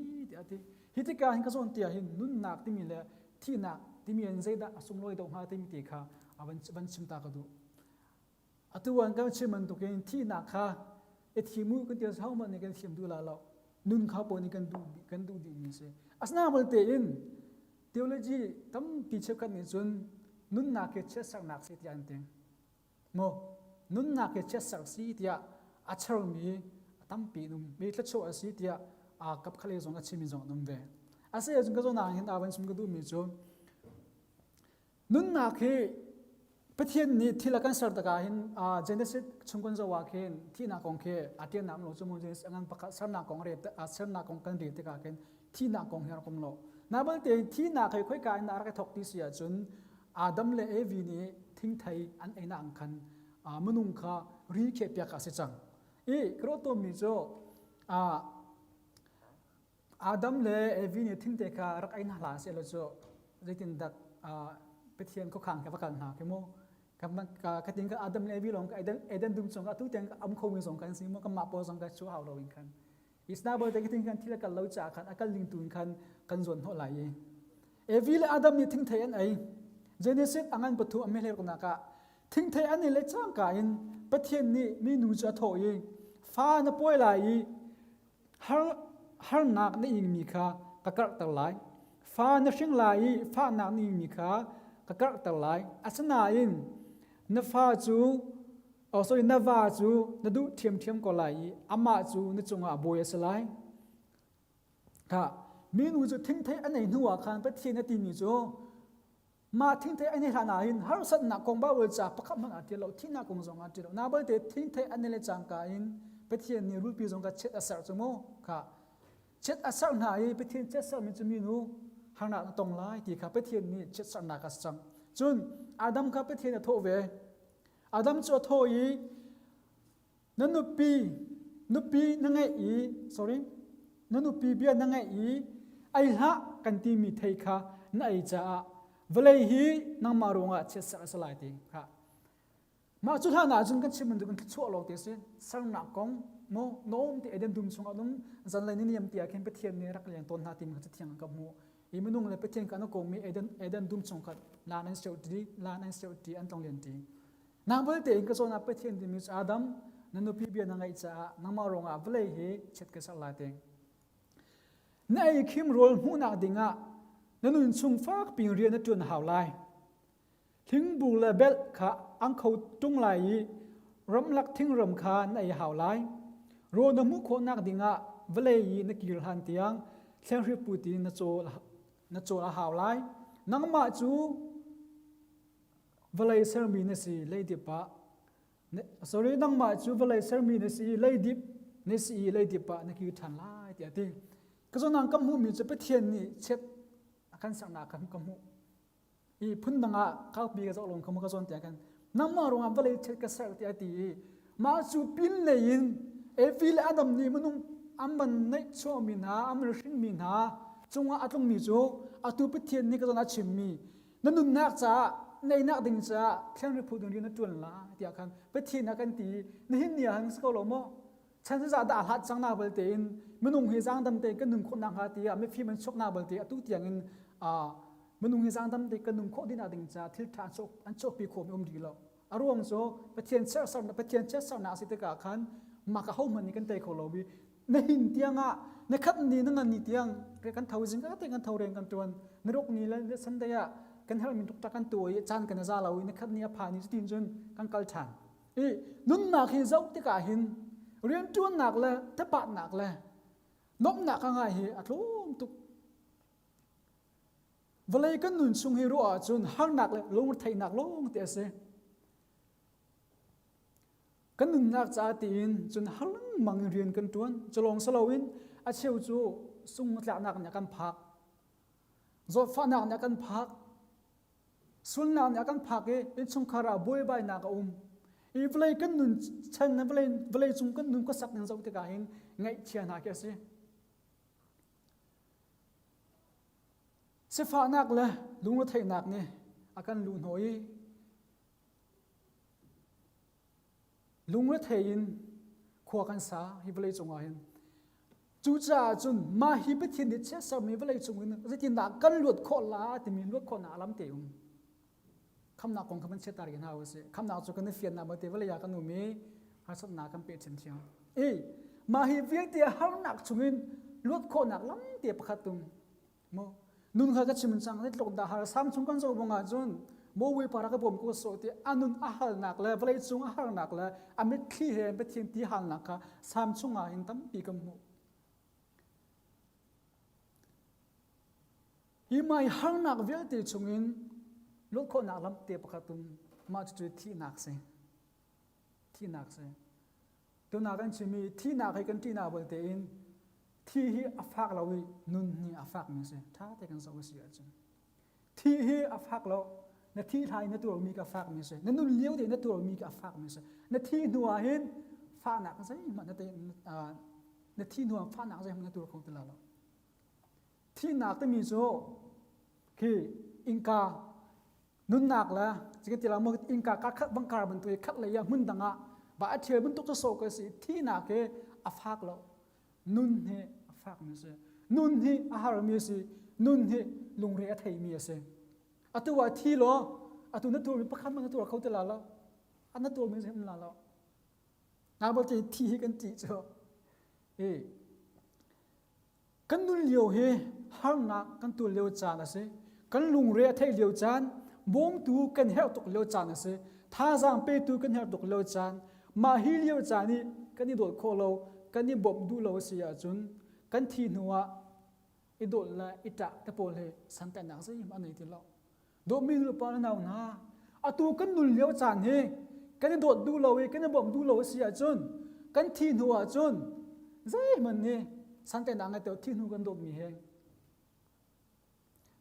ฮิติการก็ส่วนเตียหินนุ่นนักที่มีเลยที่นักที่มีอันใจดาสมรอยดงหาที่มีตีขาบันชิมตากระดูอัตัววันก็ชิมมันตุกินที่นักค่ะทีมูกันเดียวเท่ามันในการชิมดูแลเรานุ่นข้าวปนกันดูดีมีเสอัศนาบลเตอินเทโอโลจีตั้มปีเชกันนี่จนนุ่นนักเชสักนักสิที่อันเต็งโมนุ่นนักเชสักสิที่อัจฉริมีตั้มปีนุ่มมีทศโชว์สิที่กับขลุ่ยจงกับชิมิจงนุ่มเวอาศัยจงก็จงนางเห็นอาวันชิมก็ดูมีจงนุ่นนักประเทศนี้ที่ละกันสารตะการเห็นเจเนซิสชงคนจะว่าเห็นที่นักของอาเทียนน้ำหลวงจมูกเจนงานประกาศสารนักของเรตสารนักของกันเรตการเห็นที่นักของเฮาคมโลนับเป็นที่นักค่อยการนารักทอกที่เสียจนอาดัมเลเอวีนี้ทิ้งไทยอันไอ้นังคันมนุษย์ข้ารีเคปยากาศิจังกระตุ้มมิโซอาดัมเลเอวีนี้ทิ้งไทยข้ารักไอ้นักลาเสียแล้วโซได้ตินดักประเทศก็ขังกับกันหาเขโมกับติงกับอาดัมเลวีลงกับเอเดนดุมสงกับทุกอย่างอัมโคมิสงกันสิโมกับมาโปสงกับชัวฮาวโลวินกันอิสนาบอลแต่กินกันที่ละกันเราจากกันอาการลิงตุนกันส่วนเท่าไหร่เอวิลอาดัมนี่ทิ้งเทียนไอเจเนซิสอังอันปฐุอเมริกนักะทิ้งเทียนนี่เล็กช่างกันประเทศนี้มีนูจะโถยฟ้าน่ะป่วยไหลฮาร์นักนี่อิงมีค่ะกะกระตังไหลฟ้าน่ะเชียงไหลฟ้านักนี่อิงมีค่ะกะกระตังไหลอัศนาอินนฟ้าจูsorry นวาจูนดูเทียมก็ไหลอามาจูนจงอาบวยสลายค่ะมีนูจูทิ้งเทอันไหนหัวคันประเทศนตีมีจูมาทิ้งเทอันไหนฐานะหินฮาร์สัตนักกองบ้าเวจ่าประคับมันอาทิตย์เราที่นักกองสองอาทิตย์เรานาบลเตทิ้งเทอันไหนเลยจังกาอินประเทศนี้รูปปีจงกับเช็ดอาศัยจมูกค่ะเช็ดอาศัยไหนประเทศเช็ดอาศัยมันจะมีนูหางหนักตรงไล่ที่ค่ะประเทศนี้เช็ดอาศัยนักจังจนอาดัมค่ะประเทศนี้โทเวอาดัมจะโทยนันนุปีนั่งไงsorry นันนุปีเบียนั่งไงไอ้ละกันที่มีเทค่ะนั่นไอ้จ้าเวลาฮีนั่งมารงอ่ะเช็ดสลายทีค่ะมาจุดหาหน้าจนกันชิมันดูกันชั่วโลกเตสิสร้างหนักกองโมโน้มที่เอเดนดุมชงอนุมจันเลยนี่ยมเตียเข้มไปเทียนเนี่ยรักเลี้ยงต้นหาทีมเขาจะเทียงกับโมอีมันนุ่งเลยไปเทียนกันก็มีเอเดนดุมชงกันลานันเซลตีอันต้องเรียนทีนางเบลเตงก็ส่วนนับไปเทียนที่มิสอาดัมนั่นนุพี่เบียนางไอจ่านางมารงอาเวลเฮเช็ดกันสักลายเตงในคิมโรลหูนักดิ่งอ่ะนั่นนุ่นชงฟากปีเรียนนั่นจนหาวไลทิ้งบูเลเบลค่ะอังเขาจุงไหลรำลักทิ้งรำคาในหาวไลโรนมุขนักดิ่งอ่ะเวลยีนักกิลหันเตียงเชียงริปูตีนัโจละหาวไลนางมาจูเวลาเซอร์มีนสีเลยดิบะsorry นังมาจูเวลาเซอร์มีนสีเลยดิบนสีเลยดิบะนักยูทันไล่เดียดก็ส่วนนังกำหูมีจะไปเทียนนี่เช็ดกันสังนากันกำหูอีพุ่นดังอ่ะข้าวปีก็จะลงกำหูก็ส่วนเดียกันนังมารงอ่ะเวลาเช็ดกันสักเดียดีมาจูปินเลยอินวิลอาดัมนี่มันนุ่งอัมบันในชัวมีนาอัมมันชิงมีนาจงว่าอัตลงมีจูอัตุไปเทียนนี่ก็จะนัดชิมมีนั่นนุ่นนักจ้าในนักดิ่งจ้าเที่ยงรีพูดถึงเรื่องนั้นจวนละเดียกันไปที่นักกันตีในหินเนี่ยหันสกอลโมฉันจะด่าหัดจังนาเบลเตนมันนุ่งเฮจังดำเตกันหนึ่งคนนางหาตีไม่ฟีมันชกนาเบลเตตุเตียงมันนุ่งเฮจังดำเตกันหนึ่งคนที่นักดิ่งจ้าทิลทานชกอันชกปีโคมอมดีแล้วอารมณ์โซไปเทียนเชื่อสันไปเทียนเชื่อสันนาสิตกาคันมากระห้มันนี่กันเตะโคโลบีในหินเตียงอ่ะในขัดนี้นั่งนี่เตียงกันเท่าจริงก็เตะกันเท่าเรียงกันจวนในโลกนี้แล้วสันเดียกันเท่ามีทุกตะกันตัวจานกันจะเราในขัดนี้ผ่านนี้จินจนกันกัลชันนุ่นหนักหินเจ้าที่กาหินเรียนจวนหนักเลยถ้าปะหนักเลยนบหนักง่ายอัดลุ้มตุกเวลากันนุ่นซุงฮิโร่จนห้างหนักเลยลงไทยหนักลงเตะเส kan nun nak cha tin chun halang mang rian kan tuan cholong salowin a cheu chu sung tla nak nya kan phak zo fa nak nya kan phak sul nak nya kan phak e in chung khara boy bai na ka i vlei kan nun chan na vlei chung kan nun ko sak nang zo te ka hin ngai chia na ke se fa nak la lung thai nak ne akan lu noi lung la thai in khwa kan sa hi vlei chung a hin chu cha chun ma hi pe thin de che sa mi vlei chung in ze tin na kan lut kho la ti mi lut kho na lam te kham na kong khaman che tar gen haw se kham na chu kan fian na ma te vlei ya kan nu mi ha sat na kan pe chen thiam ma hi viek te har nak chung in lut kho nak lam te pakhatum mo nun kha ka chim chang le tlok da har sam chung kan zo bonga chun mo wi para ka bom ko so te anun a hal nak le vlei chung a har nak le amit thi he be thin ti hal nak ka sam chung a in tam pi kam mu i mai har nak vel te chung in lut kho nak lam te pakhatum ma chu thi nak se to na kan chimi thi nak he kan ti na bol te in thi hi afak lawi nun ni afak mi se tha te kan so si a chun thi hi afak lo na thi thai na tur mi ka fak mi se na nun liu de na tur mi ka fak mi se na thi nuwa hin fa nak sai ma na te na thi nuwa fa nak sai na tur khong te la lo thi nak te mi so ki inka nun nak la chi ke ti la mo inka ka khat bang kar ban tu khat le ya mun danga ba a thia bun tok to so ka si thi nak ke afak lo nun he afak mi se nun hi ahar mi si nun hi lungre a thei mi se atuwa thi lo atu na tur mi pakhan ma na tur khau te la lo an na tur mi se la lo na bo ti thi hi kan ti cho kan nun liu he har na kan tu liu cha na se kan lungre a thei liu chan bom tu kan her tok liu cha na se tha jang pe tu kan her tok liu chan ma hi liu cha ni kan ni dol kho lo kan ni bom du lo si a chun kan thi nuwa i dol la ita ta pol he san ta nang sai ma nei ti lo do mi lu pa na na atu kan nul leo chan he kan ni dot du lo kan ni bom du lo si a chun kan thi nuwa chun zai man ni san ta nang te thi nu kan dot mi he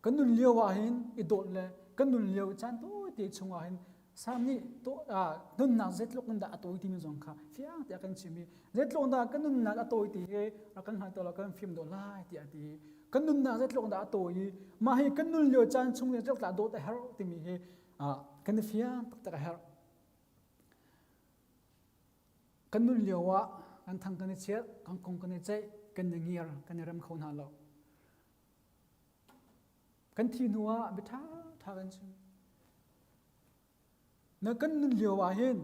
kan nul leo wa hin i dot le kan nul leo chan to ti chunga hin sam ni to nun na zet lok nda atoi ti mi zong kha fiang te kan chimi zet lok da kan nun na atoi ti he kan ha to la kan film do lai ti ati kan nun na zet lok da atoi ma hi kan nun leo chan chung le tok la do ta her ti mi he kan fiang tak ta her kan nun leo wa kan thang kan che kan kong kan che kan ngiar kan ram khon ha lo kan thi nuwa be tha kan chim na kan nun liu wa hin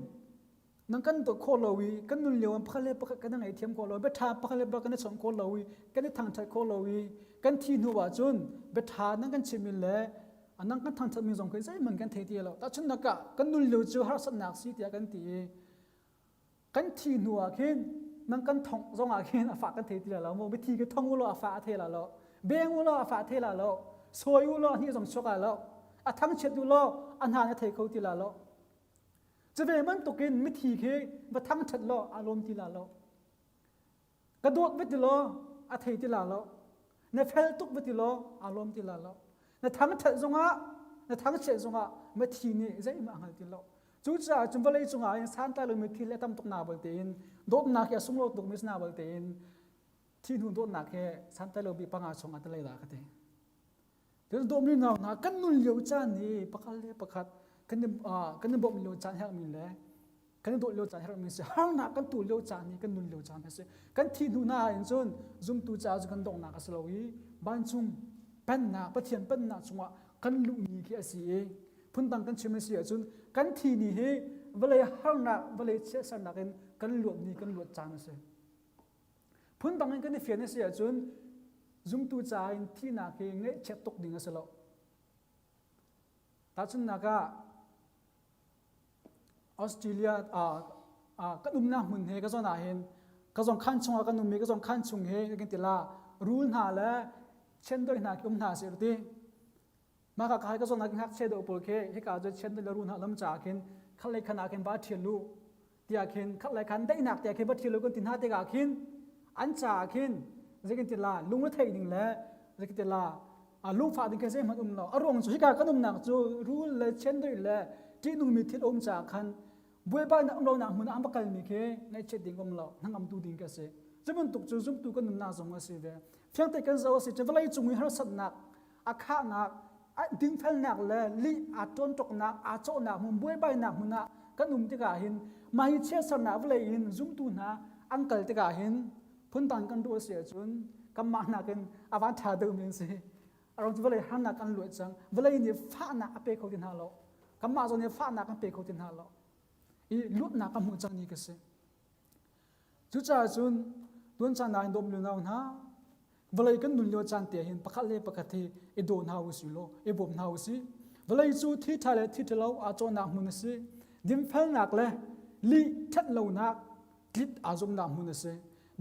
nang kan to kho lowi kan nun liu an phale pa kan ngai thiam kho lo be tha pa khale ba kan chong kho lowi kan thang thai kho lowi kan thi nu wa chun be tha nang kan chimil le anang kan thang thai mi jong kai sai man kan thei ti lo ta chun naka kan nun liu chu har sat nak si ti kan ti kan thi nu wa khin nang kan thong jong a khin a fa kan thei ti la mo be thi ke thong lo a fa the la lo beng lo a fa the la lo soi lo ni jong chok a lo a thang chet du lo an ha na thei kho ti la loจะเวมันตกินไม่ทีเคมาทั้งชัดล้ออารมณ์ที่ลาล้อกระโดดไปที่ล้ออาเทที่ลาล้อในเฟลตุกไปที่ล้ออารมณ์ที่ลาล้อในทั้งชัดจงอ่ะในทั้งเฉดจงอ่ะไม่ทีนี่ใจมาหันที่ล้อจุดจ้าจุดวันเลยจงอ่ะยังสันตาเลยไม่ทีเล่ตั้มตกนาบลเตนโดดนาแค่สมโลตกมิสนาบลเตนที่นู่นโดดนาแค่สันตาเลยบีปังอาชงอัตเลยละกันเตเดี๋ยวโดดมีนากันนุ่นเลี้ยวจ้านี่ปักเลยปักขัดกันนี่บอกมีโลจานเฮมีเลยกันนี่โดดโลจานเฮมีเสียห้างนักกันตัวโลจานนี่กันนุ่นโลจานเสียกันที่ดูหน้าอินซุนซุ่มตัวจ้าจุกันดงนักสลาวีบ้านจุ่มเป็นนักปะเทียนเป็นนักจุงวะกันลุมีแค่สิพุ่นตังกันเชื่อไม่เสียจุนกันที่นี่เฮเวลาห้างนักเวลาเชื่อสันนักกันหลวมนี่กันหลวมจานเสียพุ่นตังกันนี่เฟียนเสียจุนซุ่มตัวจ้าอินที่นักเองเนี่ยเช็ดตกดิ่งสลาตาจุนนักออสเตรเลียก็นุ่มน้ำมันเฮก็จะน่าเห็นก็จะขั้นชงก็นุ่มมีก็จะขั้นชงเฮกันติลารู้หน้าแล้วเช่นโดยหน้าคิมหน้าเสียดีมาก็ใครก็จะนักหักเชดโอปอลเคให้การจะเช่นโดยรู้หน้าลำจากเห็นขั้นเล็กขนาดเห็นบาดเทียนลู เตียขินขัดไหลขันได้หนักเตียขินบัดทีเราก็ตินหาเตียกาขินอันจ่าขินจะกินติลาลุงละเทยดิ่งแล้วจะกินติลาลุงฝาดิ่งแค่เส้นมันเราอารมณ์สุฮิกาก็นุ่มหนักจูรู้เลยเช่นด้วยแล้วที่นุ่มมีทิศจ่าขันบัวบ้านเราหนักมันอันประกันมีแค่ในเช็ดดิ่งเราทั้งอันตูดิ่งแค่เส้นจะมันตกจูซุ่มตูก็นุ่มหนักสองสิเวเพียงแต่กันเราสิจะเวลาจุงมีหาสัตว์หนักอาฆาตหนักดิ่งเฟลหนักเลยลีจนตกหนักโจหนักมันบัวบ้านหนักมันหนักก็นุ่มที่กาหินมาฮิเชสนาเวลาหินซุ่มตูนะอังเกิลที่กาหินพ้นตันกันตัวเสียจนกำมาหนักกันอาวันชาเดิมยังสิเราจะเวลาหันหนักกันหลุดจังเวลาเนี่ยฟ้าหนักเปย์เขาตินหาเรากำมาจนเนี่ยฟ้าหนักกันเปย์เขาตินหาเราอีลุดหนักกันหุ่นจังนี่ก็สิจุดจ้าจนดวนจันนายดมลุนเอาหน้าเวลากันดุนเลียวจันเตียหินประคัดเล่ประคัดที่โดนหาวิสิโลบ่มหาวิสิเวลาจูที่ทะเลที่เราอาจจะหนักหุ่นสิดิมเฟลหนักเลยลีทัดเราหนักลิดอาจจะหนักหุ่นสิ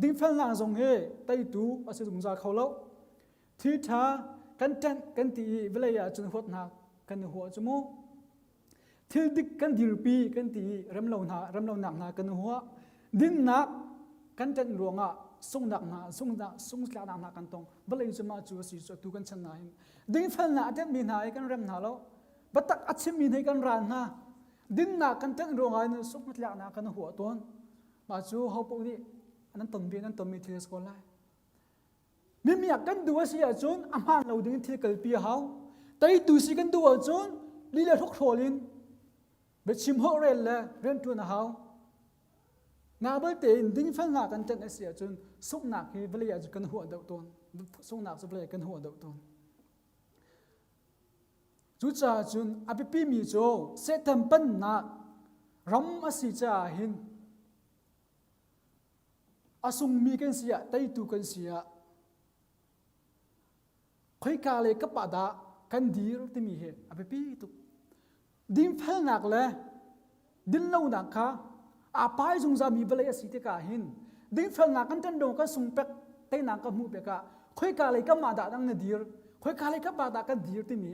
ดิมเฟลหนักทรงเฮไต้ตูอาศัยตรงจากเขาแล้วที่ท่ากันเต้นกันตีเวลาอยากจนหัวหนักกันหัวจมูกที่ดิกันดิลปีกันตีรำเราหนักกันหัวดินหนักกันเต้นรวงส่งหนักส่งหนักกันตรงเวลาจะมาจูสิจูกันชนะดิมเฟลหนักเต้นมีหายกันรำหนาแล้วบัดตักอัดชิมีให้กันรันนะดินหนักกันเต้นรวงไงส่งหนักกันหัวต้นมาจูเขาพวกนี้อันนั้นต้นเบี้ยนั้นต้นมีเทสโกไลมีอยากกันดูสิอาจนอามันเราดึงที่เกิดปีเขาแต่ดูสิกันดูอาจนลีเลทุกโคลินเบ็ดชิมหัวเรนเลยเรื่องตัวนะเขางาเบลเตนดิ้งฟังหนักกันเต้นเสียจนสุกหนักที่เวลาจะกันหัวเดาต้นสุกหนักจะเวลากันหัวเดาต้นจุดจ้าจนอภิปีมีโจเสต็มเป็นหนักรำอสิจ้าหินอาสุงมีกันเสียไตตูกันเสียค่อยกาเลยกับปะดากันดีรที่มีเหตุอภิปีตุดินเฟลหนักเลยดินเล่าหนักค่ะอาไปจงจะมีเวลาสิทธิ์กาหินดินเฟลหนักกันจนโดนกันสุงเป็กเตนักกับมูเป็กะค่อยกาเลยกับมาดาดังนดีรค่อยกาเลยกับปะดากันดีรที่มี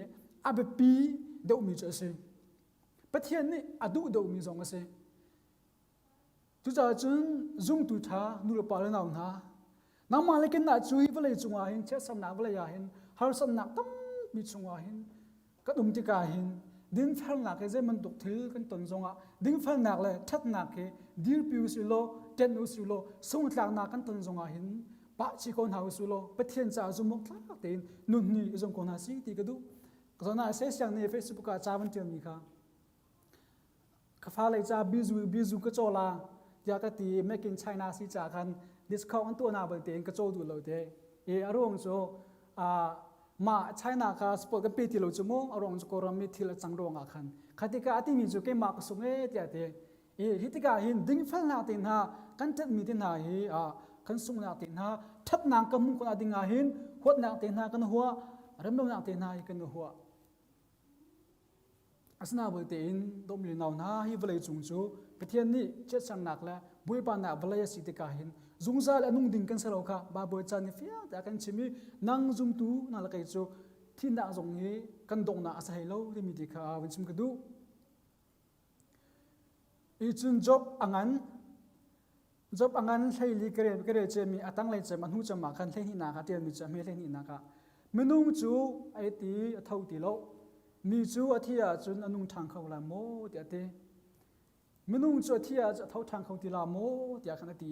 อภิปีเดามีเจสิประเทศนี้อดูเดามีสองเสจุดจ้าจนจุ่มตุชาดูรปาเลนเอาหน้าน้ำมาเลยกันน่าช่วยเวลาจงอาหินเชื่อสำนักเวลาหินหาสำนักตั้มมีจงอาหินก็ดุมที่กาหินดิ้งฟังหนักเจมันตกถือกันตนจงอ่ะดิ้งฟังหนักเลยทัดหนักเฮดิลปิวสิโลเจนอุสิโลส่งหลังหนักกันตนจงอาหินปะชิคนหาอุสิโลประเทศจ้าจุ่มกลักเต็นนุ่นนี่จงคนหาสิที่กระดูก็ตอนนั้นเสียงในเฟซบุ๊กจ้ามันเจอมีค่ะข้าฟ้าเลยจ้าบิซูก็โจลายากตีไม่กินไชน่าสิจ้ากันดิสคาวอันตัวนาเบลเตนก็โจดูเลยเด้อารมณ์โจมาไชน่าค่ะสปอร์ตกันปีที่เราจะมองอารมณ์โจกรมีที่ละจังรองอาคันคติกาที่มีโจเกมาก็สงเอเดียเด้ฮิติกาหินดิ้งฟังนาตินฮากันจัดมีตินฮาฮีกันสุงนาตินฮาทับนางกำมุงคนอาดิงาหินหัวนาตินฮากันหัวรำลงนาตินฮากันหัวอาสนาเบลเตนดมลินเอาหน้าฮิเวลจุงจูประเทศนี้เจ็ดสังนักแล้วบุยปานาเวลยสิติกาหินจุงซาและนุ่งดิ่งกันสโลกะบาบวยจานิฟิอาแต่กันชิมีนางจุงตูนาละไกจูที่นาจงนี้กันดงนาอาศัยโลที่มีติกาวันชิมกดูอีจุนจบอังันใช้ลีเกเรเจมีอัตังเลยเจมันหูจะมากันเล่นหินาคาเตียนมีจะไม่เล่นหินาคาเมนุ่งจูไอตีเท่าตีโลมีจูอธิยาจุนอนุทางเขาละโมเดียเตมนุงจูอธิยาจะเท่าทางเขาตีละโมเดียขณะตี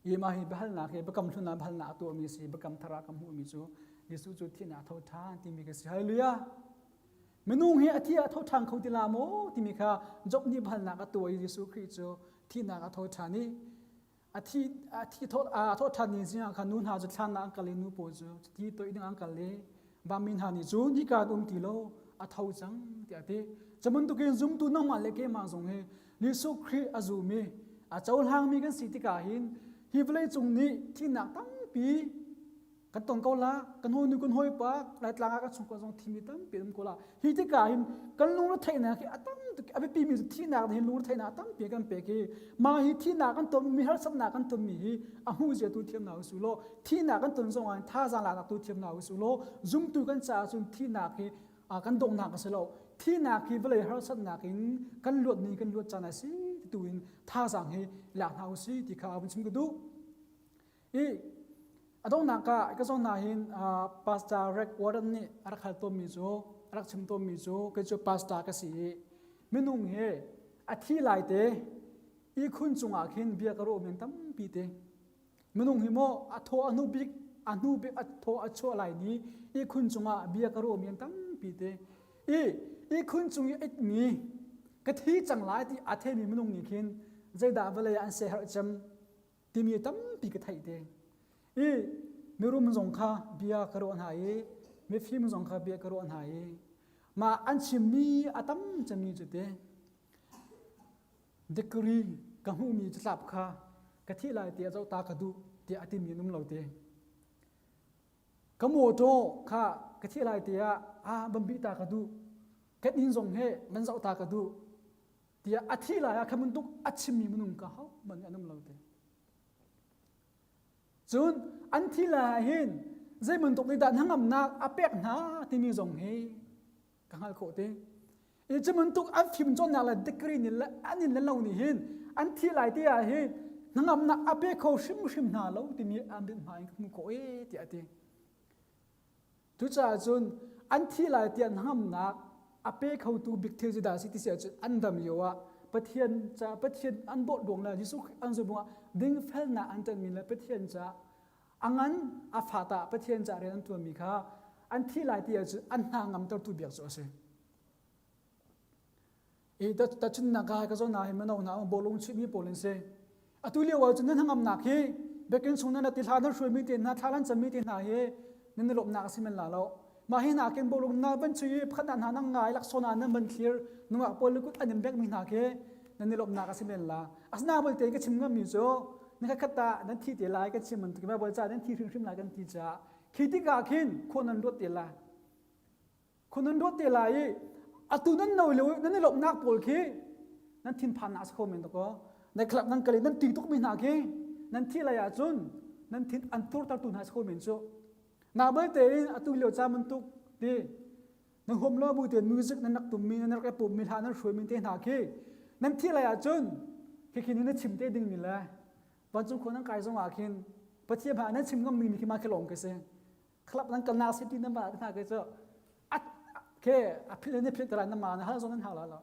ยีมาหิบหัลนาเขบกำทุนนาบหัลนาตัวมีสีบกำธารากำหูมีจูยิสุจุที่นาเท่าทางที่มีกสิฮาเลลูยามนุงเฮอธิยาเท่าทางเขาตีละโมที่มีค่ะจบนิบหัลนากตัวยิสุคริสต์ที่นากเท่าทางนี้อธิโทษทานนี้สิอาคันนุนหาจะทานอังกาเลนูโปจูที่ตัวอีกอังกาเลบามินหานิจูนี่การติโลอัทาวจังเดียเตจะมันตุกินซุมตุน้ำมันเล็กมาส่งเฮลิสุครีอาจูมีอาเจ้าหางมีกันสิทธิกาหินฮิบเลยจงนี้ที่หนักตั้งปีกันตอนเกาละกันหัวนึกกันหัวปากหลายตลาดกันส่งกันส่งทีมีตั้งปีนั้นก็ละฮิติกาหินกันลุงรถไถนาคือตั้งอภิปีมีที่หนักเห็นลุงรถไถนาตั้งปีกันเปกีมาฮิที่หนักกันตัวมีฮัลสัมหนักกันตัวมีอาหูเจตุเทียมหนาวสุโลที่หนักกันตัวส่งอันท่าจางหลักตัวเทียมหนาวสุโลจุ่มตัวกันจ่าจุ่มที่หนักคือกันดงหนักกันสุโลที่หนักคือเวลาฮัลสัมหนักกันลวดนี้กันลวดจานาสิต tuin tha sang he la hau si ti kha bun chim du i adong na ka zong na hin pastor rek warden ni arak hal to mi zo arak chim to mi zo ke cho pastor ka si minung he athi lai te i khun chunga khin bia ka ro men tam pi te minung hi mo atho anu big atho acho lai ni i khun chunga bia ka ro men tam pi te i khun chung i mi ka thi chang lai ti athe mi minung ni khin zai da vale an se har cham ti mi tam pi ka thai te i mirum zong kha bia ka ro an hai me phim zong kha bia ka ro an hai ma an chim mi atam chami chu te dekri ka hu mi chlap kha ka thi lai ti zo ta ka du ti ati mi num lo te ka mo to kha ka thi lai ti a bam bi ta ka du ka in zong he man zo ta ka du ti athi lai a khamun tuk achim mi munung ka hau man anum lo te chun an thi la hin zai mun tok ni da hangam na apek na ti mi zong he ka hal ko te e chamun tuk a phim chon na la dekri ni la anin la lo ni hin an thi lai ti a hi nangam na ape kho shim na lo ti mi am bin mai mu ko e ti ati tu cha chun an thi lai ti an ham na ape kho tu big the ji da si ti se chu an dam yo wa pathian an bo dong la jisu an zo bunga ding fel na an tan mi la pathian cha angan afata pathian cha re an tu mi kha an thi lai ti chu an na ngam tar tu biak so se e ta chun na ga ka zo na hi mano na bolong chi mi polin se atuli wa chun na ngam na khi bekin sung na ti thla na shoi mi te na thlan cham mi te na he nin lop na simen la lo ma hi na ken bolong na ban chi phat na na ngai lak sona na ban clear nuwa pol ku anim bek mi na ke nin lop na simen la asna bol te ka chim ngam mi zo na ka khata na thi te lai ka chim man ti ba bol cha den thi shim la kan ti cha khiti ka khin khonan ro te la khonan ro te la yi atu nan no lo nan lop nak pol khi nan thin phan na sa komen to koในคลับนั้นก็เลยนั่นตีตุกมีหนาเกนั่นที่ไรอาจุนนั่นที่อันตัวตัดตุนหาสโคเมนโซนาเบเตนอตุเลียวจามันตุกดีนั่นโฮมล้อบูเตียนมิวสิกนั่นนักตุ่มมีนั่นนักปุ่มมีทานั่นช่วยมีเตนหาเกนั่นที่ไรอาจุนคิดนั่นชิมเตดึงมีละวันจุคนนั่นกายสงอาคินปะเทียบหานั่นชิมก็มีขึ้นมาแค่หลงกันเสียคลับนั้นกันนาสิตินั่นมาหาเกโซอัดแค่อภิเลนพิจารณามานะฮะโซนั้นหาละ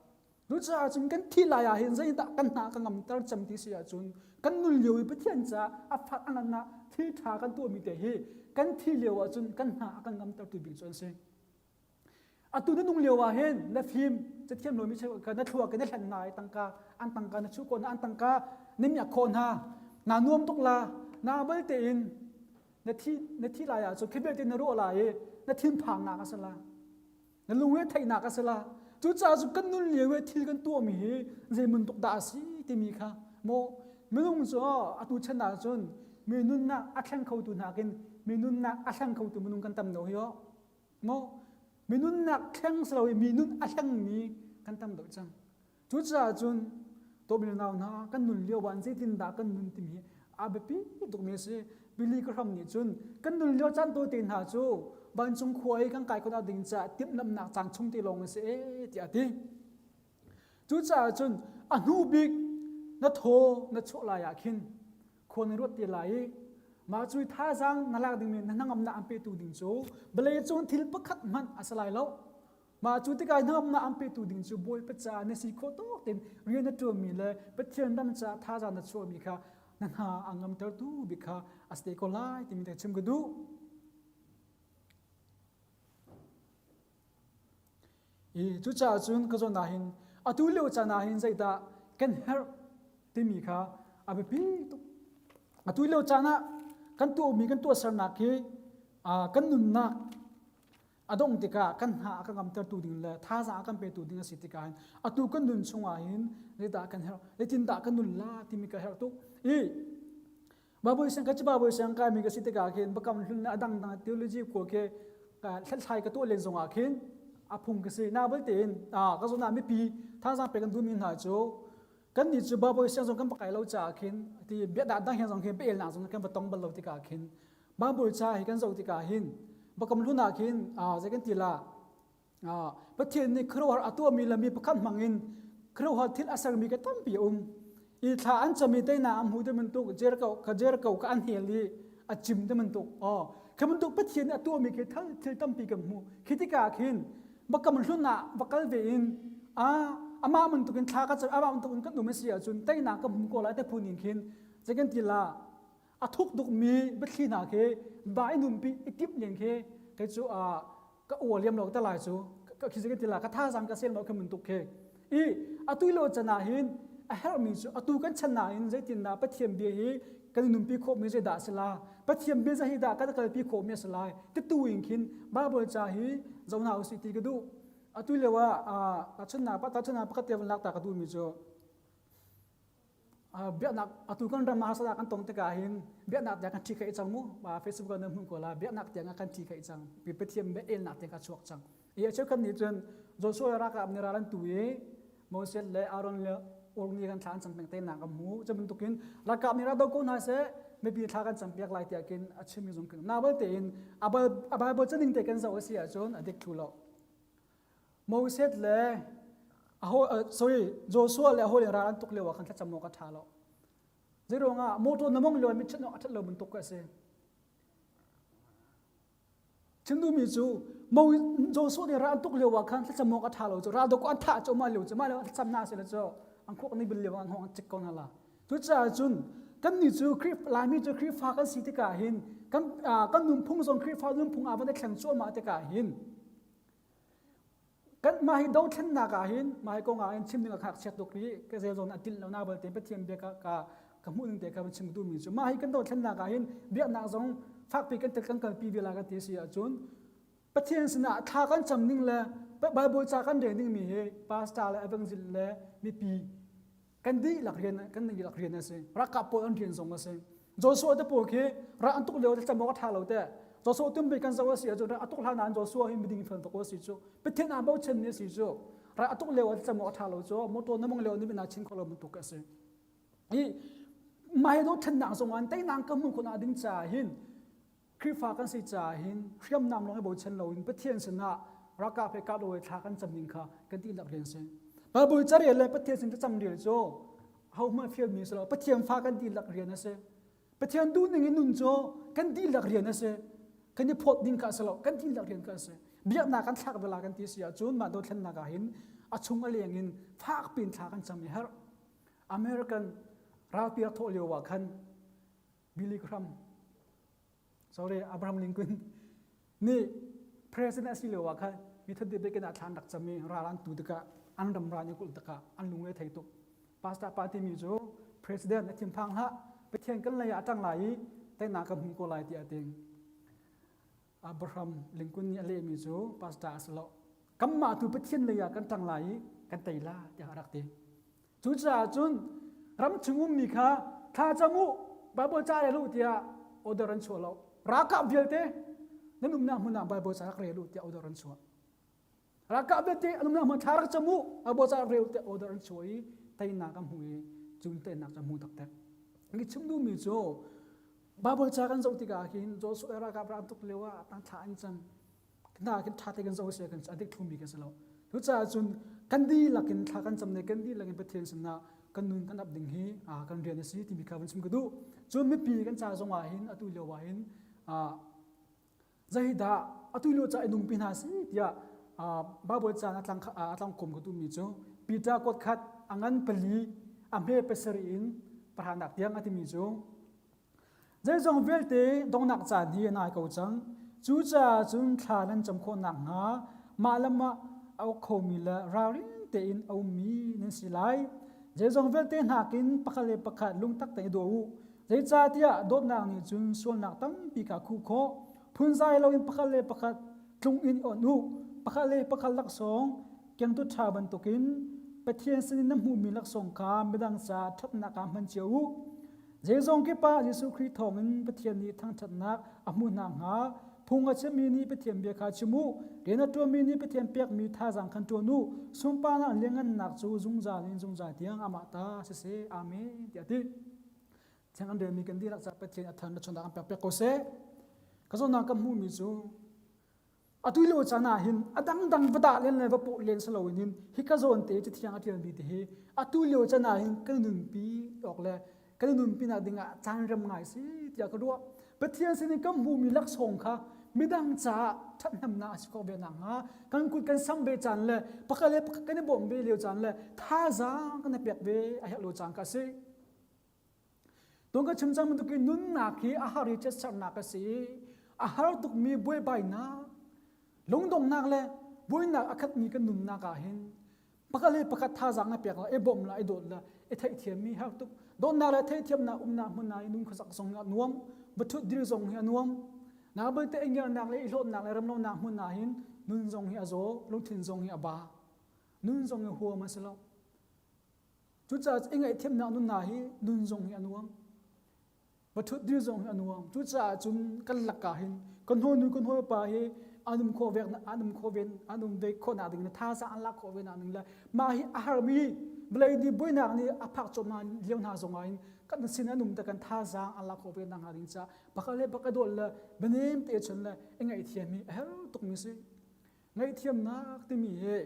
รู้จักจุนกันที่ลายเห็นใจตะกันหากันงำตระจำที่เสียจุนกันนุ่นเลียวไปเทียนจ้าอัฟอันนั้นนะที่ทากันตัวมีแต่เฮกันที่เลียวจุนกันหากันงำตระตัวบิจนเสียอัตุนั้นนุ่งเลียวเห็นและฟิล์มจะเทียมโลมิเชกันนัททัวกันนัทแหนนายตังกาอันตังกานัชุกนอันตังกานิ่มอยากคนฮะนานุ่มตุกลานาเบลเตอินในที่ลายจุนคิดเบลเตนรู้อะไรในทีมพังนากัสลาในลุงเวทไทยนากัสลาจุดจ้าจุกันนุ่นเลี้ยวที่กันตัวมีเจมันตกดาสีที่มีค่ะโมไม่ต้องจ้าอตุชนะจนมีนุ่นนักอัดแข่งเขาตุนหากินมีนุ่นนักอัดแข่งเขาตุนมันนุ่งกันตำหน่อยโมมีนุ่นนักแข่งสลายมีนุ่นอัดแข่งมีกันตำหน่อยจังจุดจ้าจนตัวมีนาวนะกันนุ่นเลี้ยววันเจตินดากันนุ่นที่มีอาเบปีตกมีสิบิลีก็ทำนี่จนกันนุ่นเลี้ยวจันตัวตินหาจูบันจงควยกันไก่คนเอาดิ่งจะติบน้ำหนักจางชงตีลงเสียที่อาทิจุดจ่าจนอนุบิกนัทโธนัทโชลายาขินคนรถตีไหลมาจุยท่าจังนั่งลักดิ่งมีนั่งอำนาจอัมเปตูดิ่งโจเบลย์จนทิลปขัดมันอาศัยแล้วมาจุดที่กายนั่งอำนาจอัมเปตูดิ่งโจบอยปัจจาในสีโคโต้เต็มเรียนนัทโจมีเลยปัจเจียนดันจะท่าจังนัทโชมีค่ะนั่นหาอังกฤษเตอร์ดูบิค่ะอาศัยคนไล่ที่มีแต่ชิมกระดูจุดจ้าจุนก็จะนาหินอตุเลียวจะนาหินใจตากันเฮร์ที่มีค่ะอาเบปีตุอตุเลียวจะนะกันตัวมีกันตัวสนักที่กันนุนนักอดงติกากันหากันกำเตอร์ตูดิ่งเลยท่าจะกันไปตูดิ่งสิติการอตุกันนุนชงอาหินเลยตากันเฮร์เลยจินตากันนุนลาที่มีกันเฮร์ตุบาบุษย์กันจะบาบุษย์กันมีกันสิติกาเห็นประกำลุนอดังเทโลจีโคเคกันใช้กันตัวเลนส์งอาหินอาพุงก็สินาเบลเตนก็ส่วนนั้นไม่ปีท่าจะไปกันดูมินหาโจกันนี่จูบาบอยเสียงส่งกันปากไก่เราจ่าขินที่เบียดดังเฮียงส่งขินไปเอลนาส่งกันปะตองบอลเราติกาขินบาบอยจ่าให้กันส่งติกาหินบักกำลุนาขินจะกันตีละประเทศนี้ครัวอัตัวมีละมีประคันมังอินครัวทิศอาศัยมีกันตั้มปี อีถ้าอันจะมีได้นาหูเดมันตุกเจรเก่าก็อันเฮลีอาจิมเดมันตุกอ๋อคือมันตุกเป็นเทียนตัวมีคิดทั้งที่ตั้มปีกับหูคิดที่กาคินบักกมันรุ่นน่ะบักกลเวินอามามันตุกินท้าก็จะอามามันตุกินก็ดูไม่เสียจนได้นากับหูก็แล้วแต่พูนินคินจะกันทีละทุกดุกมีบัดขี้นาเคบายนุ่มปีอีกิบเลียงเคก็จูก็อวดเลี้ยมเราแต่หลายจูก็คิดกันทีละก็ท่าสังกัดเส้นเราคือมันตุกเคตุยโลจะนาหินเฮลมีจูตุกันชนะหินใจตินนาปะเทียมเบียฮีกันนุ่มปีโคมีใจด่าสลาปะเทียมเบียใจด่าก็จะเกิดปีโคมีสลายติดตัวอิงคินบ้าบอจาฮีเจ้าหน้าอุสิติกดูตุยเลว่าตัดชนะปะก็เทียมลักตากระดูมีจูเบียนักตุกันรำมาสลากันตรงตะกาหินเบียนักอยากกันทีกับอีจังมูเฟซบุ๊กกันนุ่มกว่าเบียนักอยากกันทีกับอีจังปีปะเทียมเบเอลนักอยากกันชวกจังเชื่อกันนี้จนโจชัวรักกับเนรันตุยโมเสสและอารอนเลโอลนีกันทานสัมเป็งเตนนักกับหูจะเป็นตุกินรักกับเนรันดอกคนหาเสไม่ปีทากันสัมเปียกลายเตียกินอัชมิจงกินนาเบลเตนอาบจะนิ่งเตกันจะว่าเสียจนอดีตทุลโมเสสและโจชัวและโฮเลรันตุกเลวกันทัดจำนวนกันทาลจะรู้ว่าโมตัวน้ำมันลอยมิชโนอัตเลวมันตุกกันเสฉันดูมีจูมองโจสุนี่ร้านตุกเลียวว่าคันถ้าจะมองอัฐาเราจะร้านดอกอัฐาจะมาเลียวจำหน้าเสร็จแล้วจ้ะอังคุกนี่เป็นเลียวอังหงจิกก่อนละทุกจ้าจุนกันนี่จูคลิปลายมีจูคลิปฟ้ากันสีติกาหินกันนุ่มพุ่งส่งคลิปฟ้านุ่มพุ่งอาวันได้แข่งชั่วมาติกาหินกันมาให้ดาวเช่นนากาหินมาให้กงอาหินชิมหนึ่งขักเช็ดตุกนี้ก็จะโดนอัดดินแล้วหน้าเบลเต็มไปเทียมเบียกมุ่งเด็กกับชิมดูมีจูมาให้กันดาวเช่นนากาหินเบียกนักส่งฝากปีกันเตกันกันปีเวลากันเทียเสียจุนประเทศสนาท่ากันจำนิ่งเลยไบเบิลจากกันเรียนนิ่งมีเฮพาสตาและเอเวงจิลเลยมีปีกันดีหลักเรียนกันดีหลักเรียนนะสิรักกับปอนเรียนส่งมาสิโจชัวจะปวดเฮรักอันตุกเลี้ยวจะจำบอกท่าเราแต่โจชัวตุ้มไปกันสวัสดิ์จุดอันตุกท่านั้นโจชัวหิมดิ่งฝันตกสิจุประเทศอาเบลเชนเนี่ยสิจุรักอันตุกเลี้ยวจะจำบอกท่าเราจุมตัวน้ำมันเลี้ยวนี่เป็นอาชินของเรามันตุกสินี่ไม่ให้เราชนะส่งอันแต่นางก็มึงคนอาดิ้งจ่าหินคริฟ้ากันสิจ่าหินเรียมนำลงให้บุญเชนเราอินประเทศสนะรักกับเพกาโดยท่ากันจำนิ่งค่ะกันที่หลักเรียนเสียบาบุญจะเรียนเลยประเทศสินจะจำเรียนโจเขาไม่เฟียมีสละประเทศฟ้ากันที่หลักเรียนนะเสียประเทศดูหนึ่งนุ่นโจกันที่หลักเรียนนะเสียกันที่พอดดิ้งกันสละกันที่หลักเรียนกันเสียเบียดนากันทักเวลากันที่เสียจูนมาโดนเช่นนักหินอาชุงอะไรอย่างนี้ฟากปีนท่ากันจำมีฮะอเมริกันราเปียโตเลียวว่าคันบิลลี่กรัมsorry อับราฮัมลิงคอล์นนี่ president สิเลียวว่าคันมีทัดเดบิกันอาทานดักจำมีราลันตูดกะอันดำรานิกุลตกะอันลุงเวทไทยตุพาสต้าปาร์ตี้มิโจ president ทีมพังฮะไปเทียนกันเลยอาจังไหลแต่นากับหุ่นโกไลที่อาติงอับราฮัมลิงคอล์นนี่อะไรมิโจพาสต้าสโลกัมมาตุไปเทียนเลยกันจังไหลกันไตล่าที่อารักตีจุดจ้าจุนรำชงุมมีค่ะข้าจมูบาบจ่ายรู้ที่อดรันชัวเรารักกับเดียวเต้นั่นนุ่มน้ำมันบาบจ่ายเรียรู้ที่อดรันชัวรักกับเดียวเต้นุ่มน้ำมันทารักจมูบาบจ่ายเรียรู้ที่อดรันชัวอีแต่นักมวยจุนเต้นักจมูตักเต้นี่ชิมดูมีโจบาบจ่ายกันโจติกาหินโจสุเอรักกับรันตุกเลวะตั้งท่าอินจังน่ากินท่าเตกันโจเสียกันอดีตทุ่มมีกันสลาวทุกจ้าจุนกันดีหลักกินท่ากันจำเนี่ยกันดีหลักกินประเทศสนากันนุ่นกันอับดิ่งฮีกันเรียนในสิ่งที่มีการชิมกันดูจนไม่ปีกันจ่าจงวาหินอตุเลียววาหินใจด่าอตุเลียวจ่าไอ้นุ่มปีนาสิที่บาบจ่าอัตลังคมกันดูมีโจปีจ่ากดขัดอังันเปลีอเมเปสรีนประธานนักเตียงอัติมีโจใจจงเวลเตดงนักจ่าดีนายเขาจังจูจ่าจุนขานันจำคนหนักหามาละมาเอาโคมิละรารินเตอินเอามีนิสิไลเจจงเวลเตนหากินปะคะเลปะคะลุงตักเตยดูเจจ่าเตียโดดนางนี่จุนส่วนนักตั้งปีกาคู่โคพุนใจเราอินปะคะเลปะคะลุงอินอ่อนนูปะคะเลปะคะลักสองเกียงตุชาบันตุกินเปเทียนสนิน้ำหูมีลักสองคามไม่ดังจ่าทับนักมันเจียวเจจงกิปาเยซูคริสต์ทองอินเปเทียนนี้ทั้งทัดนักอมุนางหาพุงอาชมีนี้เปเทียนเบียคาชิมูเรียนตัวมีนี้เปเทียนเปียกมีท่าจังคันตัวนูสุมปานาเลี้ยงเงินหนักจูจุงจ่าลินจุงจ่าเตียงอามาตาเสเอเมนเดียดิเช่นกันเดิมมีกันดีรักษาเปเทียนอัฐานชนดาอันเปียกโกเซก็ส่วนนักมูมีจู atui lo chana hin adang dang bada len le bapu len salowin hin hikazon te chi thiang atian bi te hi atui lo chana hin kanun pi ok le kanun pi na dinga changram ngai si tia ka do pathian sin kam hu mi lak song kha midang cha that nam na asko be na nga kan kut kan sam be chan le pakale kan bom be le chan le tha za kan pek be a ha lo chang ka si dong ka chimchang mu ki nun na ki a hari che char na ka si a har tuk mi boy bai na long dong nak le boy nak akhat mi kan nun na ka hin pakale pakat tha za nga pek la e bom la e dot la e thai thiam mi har tuk don na la thai thiam na na mun na nun khasak song na nuam bathu dir zong hi nuam na ba te engel nak le ilot nak le ram lo nak mun na hin nun zong hi azo long thin zong hi aba nun zong hi huwa ma selo chu cha engai thiam na nun na hi nun zong hi anuam bathu dir zong hi anuam chu cha chum kan laka hin kon ho nu kon ho pa hi anum kho vek na anum kho ven anum de kho na ding na tha sa an la kho ven aning la ma hi ahar mi blai di boy nak ni aphak chom na lew na zong ain kan sin anum ta kan tha za an la kho ven na haring cha pakale pakadol la benem te chon la engai thiam mi hel tuk mi si ngai thiam na ti mi he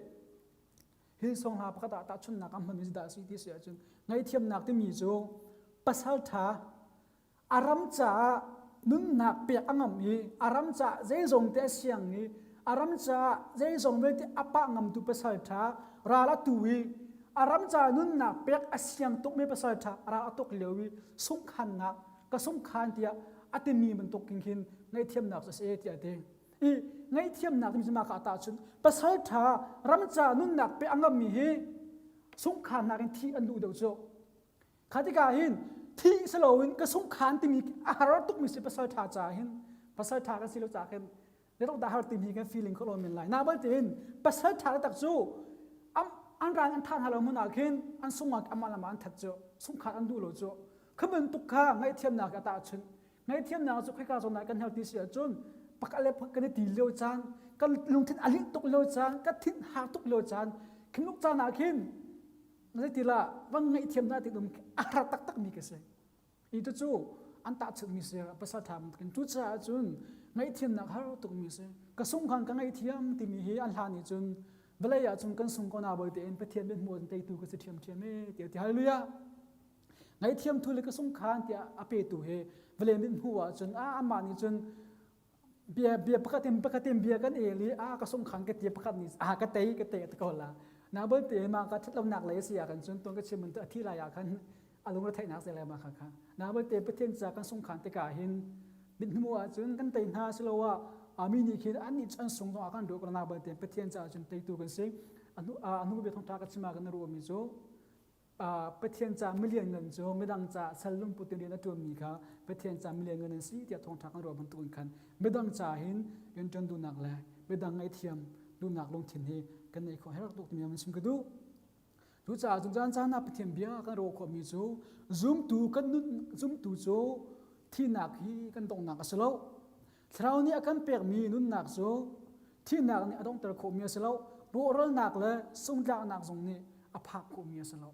hi song ha pakata ta chun na kam man mi da si ti sia chun ngai thiam nak ti mi jo pasal tha aram cha nun nak pe angam hi aram cha zai zong te siang ni aram cha zai zong ve te apa ngam tu pasal tha ra la tu wi aram cha nun nak pe asyang tuk me pasal tha ra atok lewi sung khan na ka sung khan tia ati mi man tok king hin ngai thiam nak sa se tia te i ngai thiam nak mi ma ka ta chun pasal tha ram cha nun nak pe angam mi hi sung khan na rin thi an du do cho khatika hin thi salowin ka sung khan ti mi ahar tuk mi se pasal tha cha hin pasal tha ka silo cha khen le tok da har ti mi ka feeling ko lo min lai na ba tin pasal tha tak chu am an ran an than halo mun a khin an sunga amala man that chu sung khan an du lo chu khamen tuk kha ngai thiam na ka ta chun ngai thiam na chu khai ka zo na kan hel ti sia chun pakale kan ti leo chan kan lung thin ali tuk leo chan ka thin ha tuk leo chan khimuk cha na khin ngai ti la wang ngai thiam na ti dum ahar tak tak mi ka se i tu chu an ta chuk mi se pasal tham kan tu cha chun ngai thiam na har tuk mi se ka sung khan ka ngai thiam ti mi hi an hla ni chun belaya chun kan sung ko na boi te en pathian ben mon te tu ka se thiam thiam me ti hallelujah ngai thiam thu le ka sung khan tia ape tu he vele min huwa chun a ama ni chun bia pakatem bia kan eli a ka sung khan ka ti pakat ni a ka te ta ko la na boi te ma ka thatlaw nak le sia kan chun tong ka chimun ta thi la ya kan alung ra thai nak se la ma kha kha na boi te pathian cha kan sung khan te ka hin bin huwa chun kan te na slowa ami ni khin an ni chan sung do akan do ko na boi te pathian cha chun te tu kan se anu be thong ta ka chima kan ro mi zo pathian cha million ngan jo medang cha salum putin na tu mi kha pathian cha million ngan si tia thong thak ro ban tu khan medang cha hin yen ton du nak la medang ngai thiam du nak long thin hi kan nei kho her tok mi am sim ka du tu cha jung jan cha na pathian bia kan ro kho mi zo zoom tu kan nun zoom tu zo thi nak hi kan dong nak aslo thrau ni akan pek mi nun nak zo thi nak ni adong ter kho mi aslo ro rol nak le sung la nak zong ni aphak kho mi aslo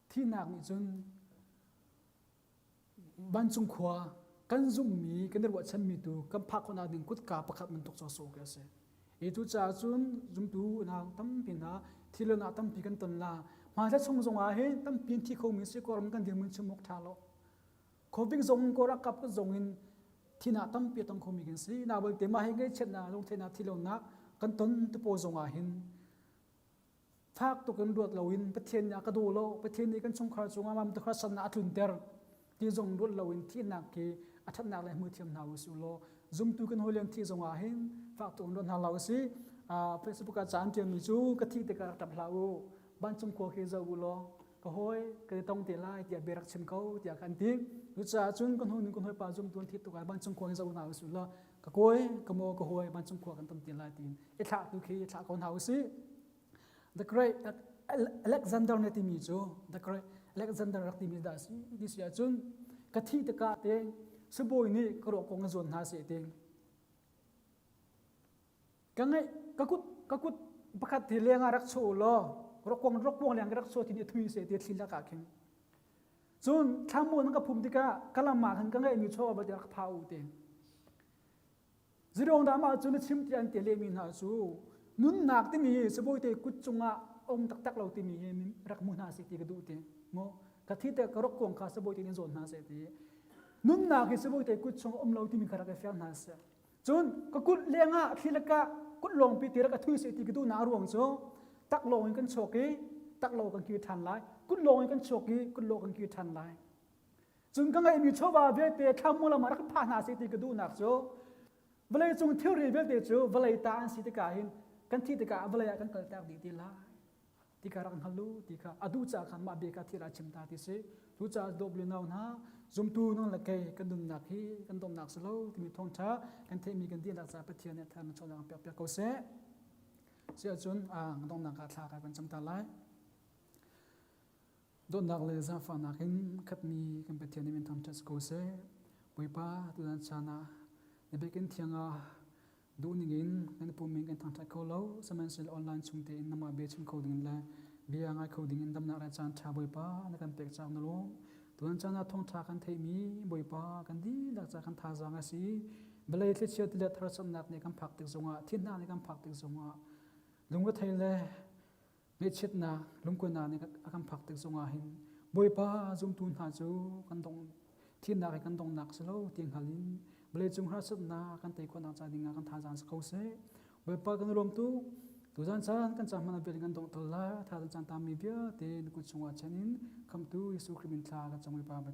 thi nak ni chun ban chung khwa kan zum mi kan ro chan mi tu kan phak khona ding kut ka pakhat man tok so ka se e tu cha chun zum tu na tam pin na thilo na tam pi kan ton la ma la chung zong a he tam pin thi kho mi se ko ram kan ding mun chumok tha lo khobing zong ko ra kap zong in thina tam pi tong kho mi gen si na bol te ma he ge chet na long thena thilo na kan ton tu po zong a hin phak to kan ruat lawin pathian ya ka do lo pathian ni kan chung khar chunga mam to khar san na athun ter ti zong ruat lawin thi na ke athat na le mu thiam na su lo zum tu kan holiam thi zong a hin phak to ron ha law si Facebook ka chan tiam mi chu ka thi te ka tap lau ban chung kho ke zo lo ka hoi ka tong te lai tia berak chim ko tia kan ti nu cha chun kan hon kan hoi pa zum tun thi tu ka ban chung kho zo na su lo ka koi ka mo ka hoi ban chung kho kan tam ti lai tin e tha tu khi tha kon hau si the great Alexander ne ti mi chu the great Alexander rak ti mi da si this ya chun ka thi te ka te su boi ni ka ro ko nga zon ha se te ka ngai ka kut pakhat thi lenga rak chu lo rok lenga rak chu ti ni thui se te thila ka khen chun thamu na ka phum ti ka kalama khan ka ngai mi cho ba te phau te zirong da ma chu na chim ti an te le min ha chu nun nak ti mi saboi te kut chunga om tak tak lo ti mi he rak mu na si ti ka du te mo ka thi te ka rok kong kha saboi te ni zon na se ti nun nak ki saboi te kut chung om lo ti mi khara ka fiam na se chun ka kut lenga thilaka kut long pi ti ra ka thui se ti ka du na ruang cho tak long kan choki tak lo kan ki than lai kut long kan choki kut lo kan ki than lai chun ka ngai mi chowa ve te tham mo la ma rak pha na se ti ka du nak cho vlei chung theory ve te chu vlei ta an si te ka hin kan thi te ka vlei kan kal tak di ti la ti ka rak halu ti ka adu cha khan ma be ka thira chim ta ti se tu cha dobli naw na zum tu nong la kai kan dum nak hi kan dom nak slo ti mi thong tha kan the mi kan ti la cha pathian ne than chon ang pek pek ko se chun dom nak ka thla ka kan cham ta lai don nak le za fa nak in khat mi kan pathian ne min tham chas ko se puipa tu dan chana ne be ken thianga du ningin kan pu min kan tham tha ko lo saman sil online chungte in nama be chim coding la bia ngai coding in dam na ra chan tha boipa na kan pek cham na lo tuan chana thong tha kan thei mi boipa kan di la cha kan tha zanga si belai tle chiat le thar sam nak ne kan phak tek zonga thin na ne kan phak tek zonga lungwa thei le me chit na lungko na ne kan phak tek zonga hin boipa zum tun ha chu kan dong thin na kan dong nak slo ting halin belai chung har sat na kan tei ko na cha dinga kan tha jan sa ko se boipa kan rom tu tuan chan kan cham na be kan dong tol la tha chan tam mi bia te ku chunga chanin kam tu yesu khrimin thla ka chamui pa ba